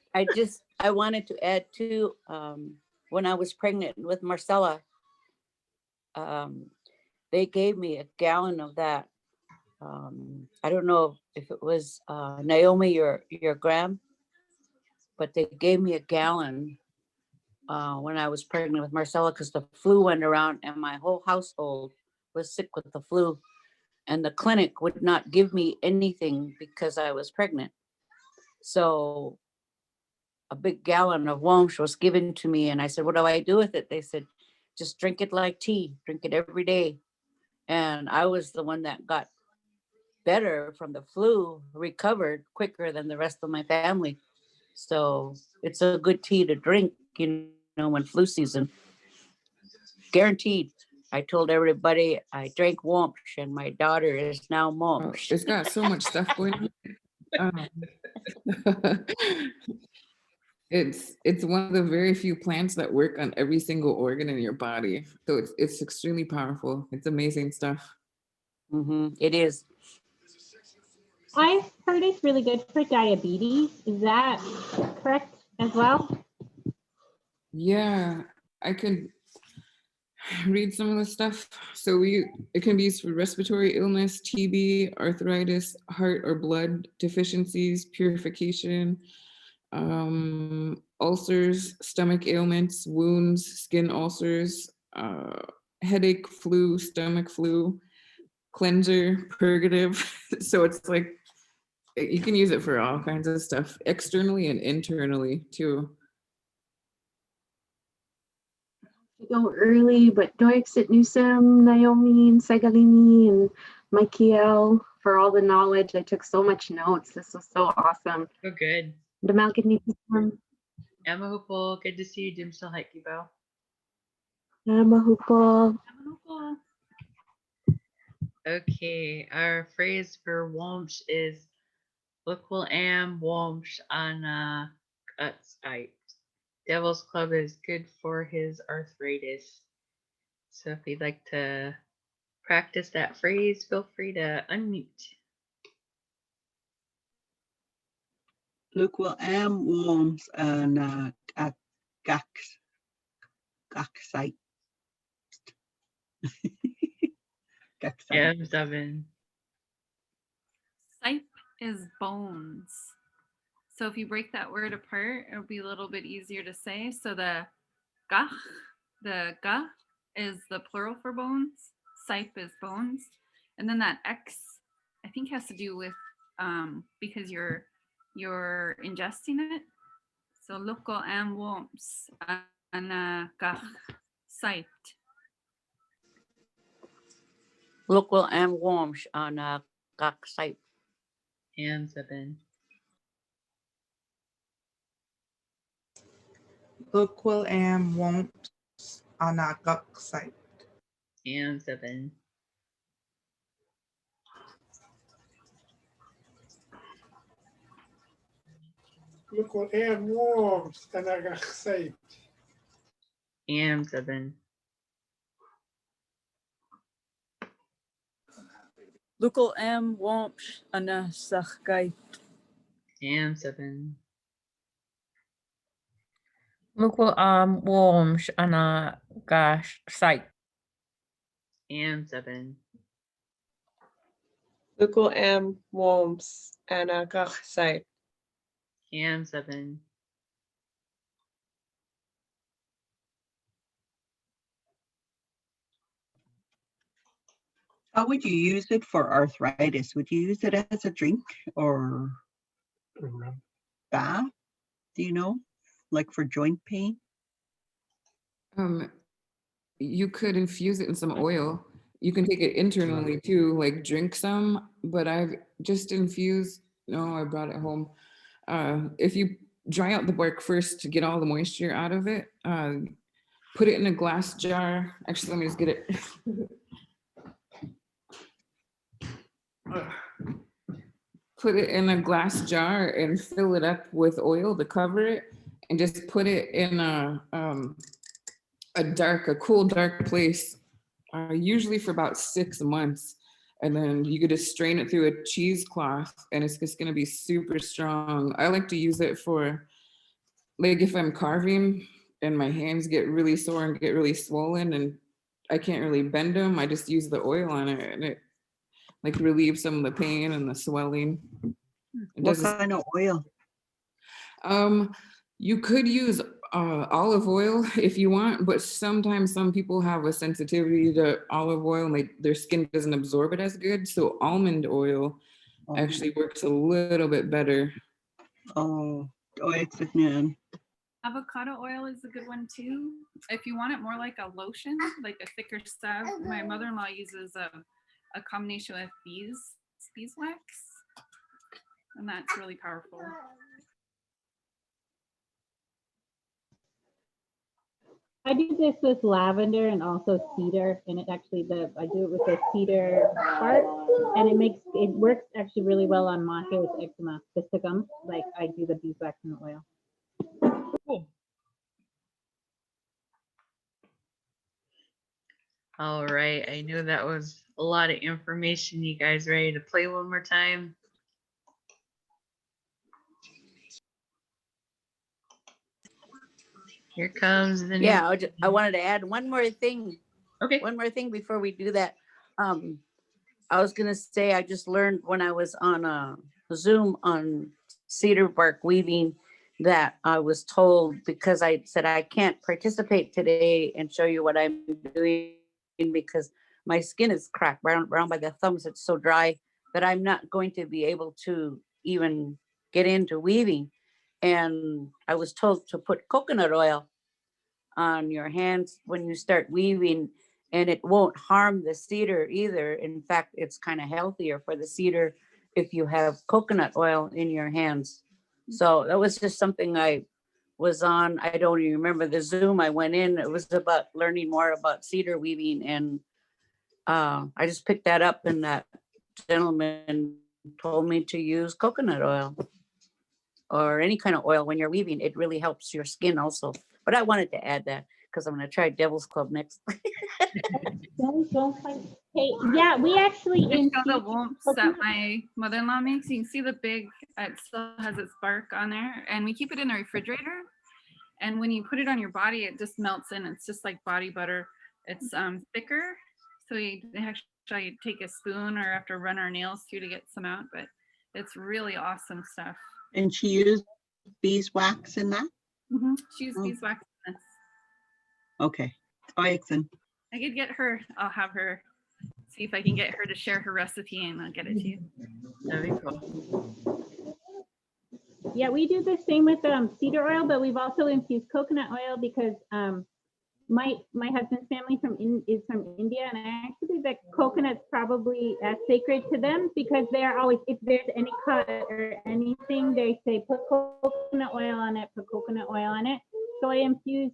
wanted to add too, when I was pregnant with Marcella, they gave me a gallon of that I don't know if it was Naomi, your gram, but they gave me a gallon when I was pregnant with Marcella because the flu went around and my whole household was sick with the flu. And the clinic would not give me anything because I was pregnant. So a big gallon of Womsh was given to me. And I said, what do I do with it? They said, just drink it like tea, drink it every day. And I was the one that got better from the flu, recovered quicker than the rest of my family. So it's a good tea to drink, when flu season. Guaranteed. I told everybody I drank Womsh and my daughter is now Momsh. It's got so much stuff going on. It's one of the very few plants that work on every single organ in your body. So it's extremely powerful. It's amazing stuff. It is. I've heard it's really good for diabetes. Is that correct as well? Yeah, I could read some of the stuff. So it can be used for respiratory illness, TB, arthritis, heart or blood deficiencies, purification, ulcers, stomach ailments, wounds, skin ulcers, headache, flu, stomach flu, cleanser, purgative. So it's like you can use it for all kinds of stuff, externally and internally too. To go early, but Doixit Newsom, Naomi, and Segalini, and Michael for all the knowledge. I took so much notes. This was so awesome. So good. Damalganipusam, Emma Hupel, good to see you, Dim Salhekibo. Namahupal. Okay, our phrase for Womsh is Lukul am Womsh ana Gutsite. Devil's Club is good for his arthritis. So if you'd like to practice that phrase, feel free to unmute. Look, well, am worms and gax site. M7. Sipe is bones. So if you break that word apart, it'll be a little bit easier to say. So the ga is the plural for bones. Sipe is bones. And then that X, I think, has to do with because you're ingesting it. So local am worms and ga siped. Local and Worms on Gak site. M7. Look am won't on a guk site. M7. Look what am worms and I got say. M7. Local am womsh ana sachgai. M7. Lukul Worms ana Gash site. M7. Local am worms and a gach site. M7. How would you use it for arthritis? Would you use it as a drink or bath? Do you know? Like for joint pain? You could infuse it in some oil. You can take it internally too, like drink some, but I've just infused, no, I brought it home. If you dry out the bark first to get all the moisture out of it, put it in a glass jar. Actually, let me just get it. Put it in a glass jar and fill it up with oil to cover it, and just put it in a cool, dark place, usually for about 6 months. And then you could just strain it through a cheesecloth and it's just going to be super strong. I like to use it for, like, if I'm carving and my hands get really sore and get really swollen and I can't really bend them, I just use the oil on it and it like relieve some of the pain and the swelling. It What does. kind of oil? You could use olive oil if you want, but sometimes some people have a sensitivity to olive oil and their skin doesn't absorb it as good. So almond oil actually works a little bit better. Oh, excellent. Avocado oil is a good one too. If you want it more like a lotion, like a thicker stuff, my mother-in-law uses a combination with beeswax, and that's really powerful. I do this with lavender and also cedar, and it actually I do it with the cedar bark, and it works actually really well on my hair with eczema, spasticum. Like I do the beeswax and the oil. Cool. All right, I knew that was a lot of information. You guys ready to play one more time? Here comes the Yeah, I wanted to add one more thing. Okay. One more thing before we do that. I was gonna say I just learned when I was on a Zoom on cedar bark weaving that I was told, because I said I can't participate today and show you what I'm doing because my skin is cracked around by the thumbs. It's so dry that I'm not going to be able to even get into weaving. And I was told to put coconut oil on your hands when you start weaving, and it won't harm the cedar either. In fact, it's kind of healthier for the cedar if you have coconut oil in your hands. So that was just something I was on. I don't even remember the Zoom I went in. It was about learning more about cedar weaving, and I just picked that up, and that gentleman told me to use coconut oil or any kind of oil when you're weaving. It really helps your skin also. But I wanted to add that because I'm going to try Devil's Club next. Hey, yeah, we actually Show the infuse womps that my mother-in-law makes. You can see the big, it still has its bark on there, and we keep it in the refrigerator. And when you put it on your body, it just melts in. It's just like body butter. It's thicker, so you actually take a spoon or have to run our nails through to get some out. But it's really awesome stuff. And she used beeswax in that? She used beeswax in this. Okay. Excellent. I could get her. I'll have her see if I can get her to share her recipe, and I'll get it to you. That'd be cool. Yeah, we do the same with cedar oil, but we've also infused coconut oil because my husband's family is from India, and I actually think that coconut's probably sacred to them because they are always, if there's any cut or anything, they say put coconut oil on it, put coconut oil on it. So I infuse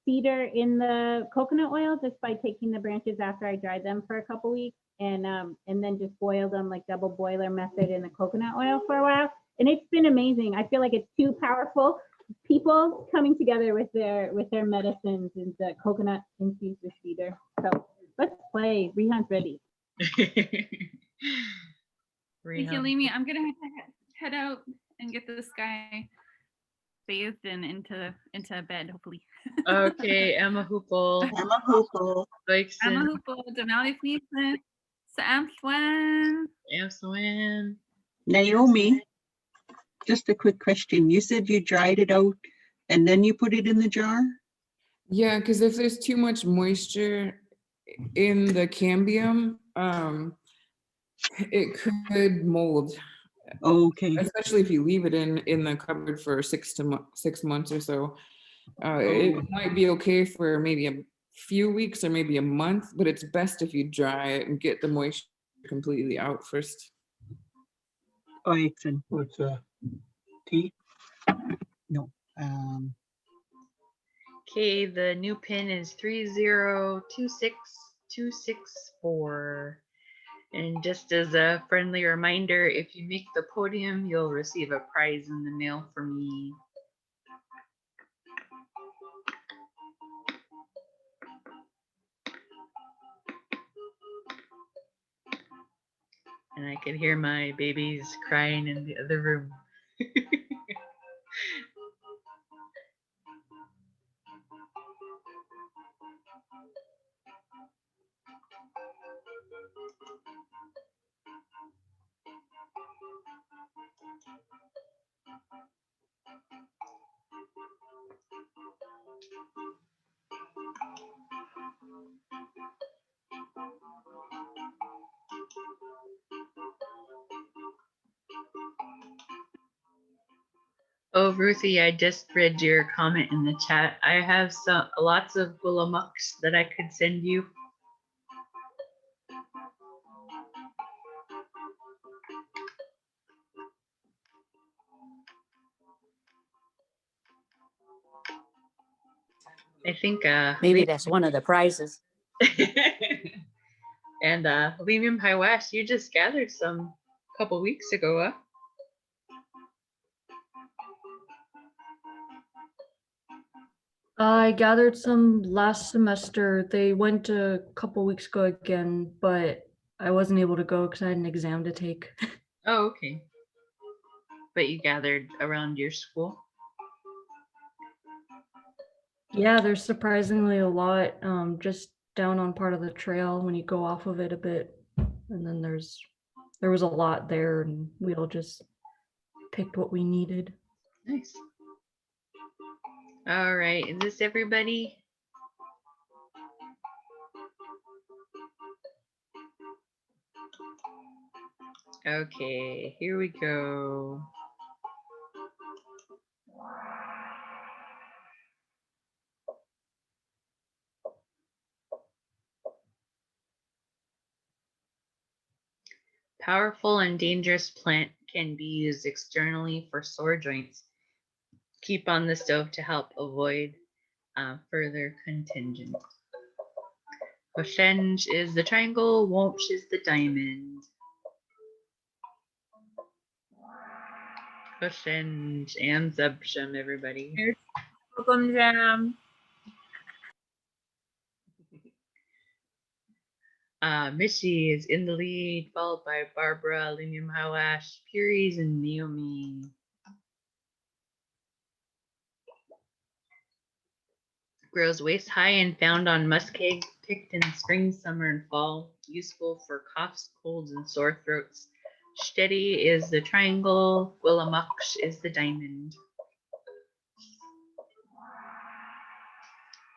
cedar in the coconut oil just by taking the branches after I dry them for a couple weeks, and then just boil them like double boiler method in the coconut oil for a while. And it's been amazing. I feel like it's too powerful. People coming together with their medicines and the coconut infused with cedar. So let's play. Rehan's ready. Thank you, Limi. I'm gonna have to head out and get this guy bathed and into bed, hopefully. Okay, Emma Hoopel. Emma Hoopel. Emma Hoopel, Denali Fleetman, Sam Swan. Naomi, just a quick question. You said you dried it out and then you put it in the jar? Yeah, because if there's too much moisture in the cambium, it could mold. Okay. Especially if you leave it in the cupboard for 6 months or so. It might be okay for maybe a few weeks or maybe a month, but it's best if you dry it and get the moisture completely out first. Excellent. What's tea? No. Okay, the new pin is 3026264. And just as a friendly reminder, if you make the podium, you'll receive a prize in the mail from me. And I could hear my babies crying in the other room. Oh, Ruthie, I just read your comment in the chat. I have lots of Gullamucks that I could send you. I think Maybe that's one of the prizes. and Liam Hiwash, you just gathered some a couple weeks ago, huh? I gathered some last semester. They went a couple weeks ago again, but I wasn't able to go because I had an exam to take. Oh, okay. But you gathered around your school? Yeah, there's surprisingly a lot just down on part of the trail when you go off of it a bit. And then there was a lot there and we all just picked what we needed. Nice. All right, is this everybody? Okay, here we go. Powerful and dangerous plant can be used externally for sore joints. Keep on the stove to help avoid further contingent. Hoshenge is the triangle, Womsh is the diamond. Hoshenge and Zebsham, everybody. Welcome, Jam. Mishi is in the lead, followed by Barbara, Linium Hawash, Puries, and Naomi. Grows waist high and found on muskeg, picked in spring, summer, and fall. Useful for coughs, colds, and sore throats. Steady is the triangle, Willamuksh is the diamond.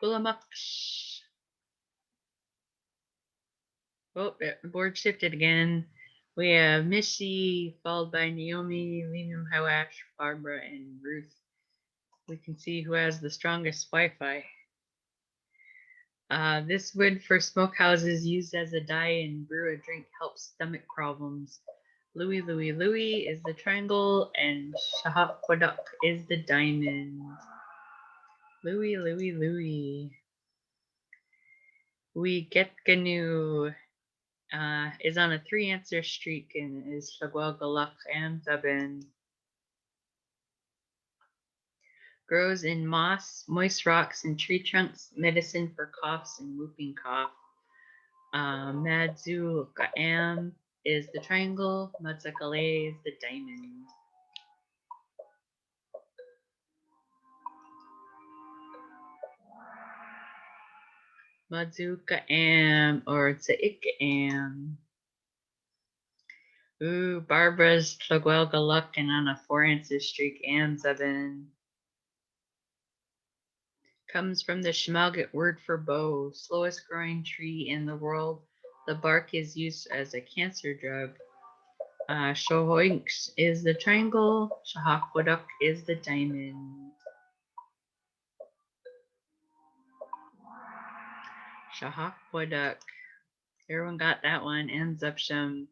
Willamuksh. Oh, the board shifted again. We have Mishi, followed by Naomi, Linium Hawash, Barbara, and Ruth. We can see who has the strongest Wi-Fi. This wood for smokehouses used as a dye and brew a drink helps stomach problems. Louie, Louie, Louie is the triangle and Shahakwaduk is the diamond. Louie, Louie, Louie. We get Gnu is on a 3-answer streak and is Shagwalgaluk and Zubin. Grows in moss, moist rocks, and tree trunks. Medicine for coughs and whooping cough. Madzu Ka'am is the triangle. Matsakale is the diamond. Madzu Ka'am or Tsa'ik-am. Ooh, Barbara's Tlagwelgaluk and on a 4-answer streak and 7. Comes from the Sm'algyax word for bow, slowest growing tree in the world. The bark is used as a cancer drug. Shohoinks is the triangle. Shahakwaduk is the diamond. Shahakwaduk. Everyone got that one. And Zepsham.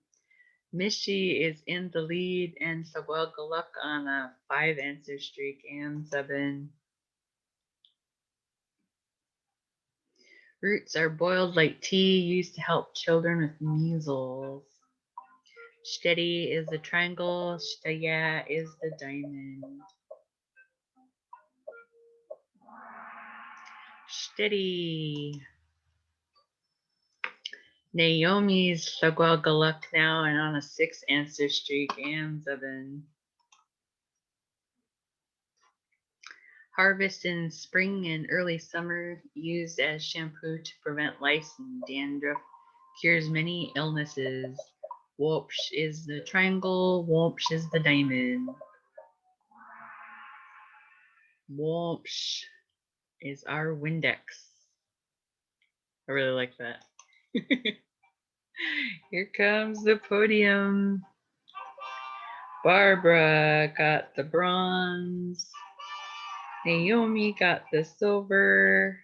Mishi is in the lead and Sawelgaluk on a 5-answer streak and 7. Roots are boiled like tea, used to help children with measles. Steady is the triangle, Shtaya is the diamond. Steady. Naomi's Shagwalgaluk now and on a 6-answer streak and 7. Harvest in spring and early summer, used as shampoo to prevent lice and dandruff, cures many illnesses. Wopsh is the triangle, Wopsh is the diamond. Wopsh is our Windex. I really like that. Here comes the podium. Barbara got the bronze. Naomi got the silver.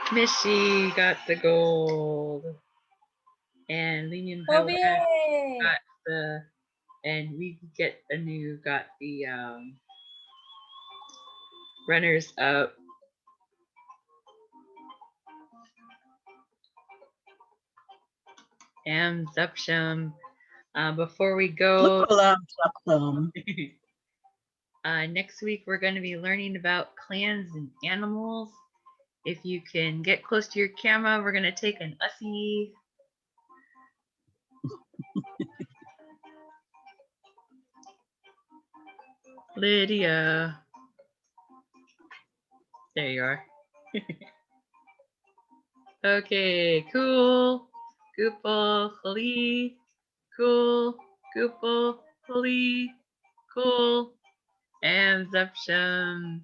Mishi got the gold. And Linian Oh, Howard yay! got the, and we get a new, got the runners up. And Zupsham. Before we go, next week we're going to be learning about clans and animals. If you can get close to your camera, we're going to take an Ussie. Lydia. There you are. Okay, cool. Goopal, Khali. Cool. Goopal, Khali. Cool. And Zupsham.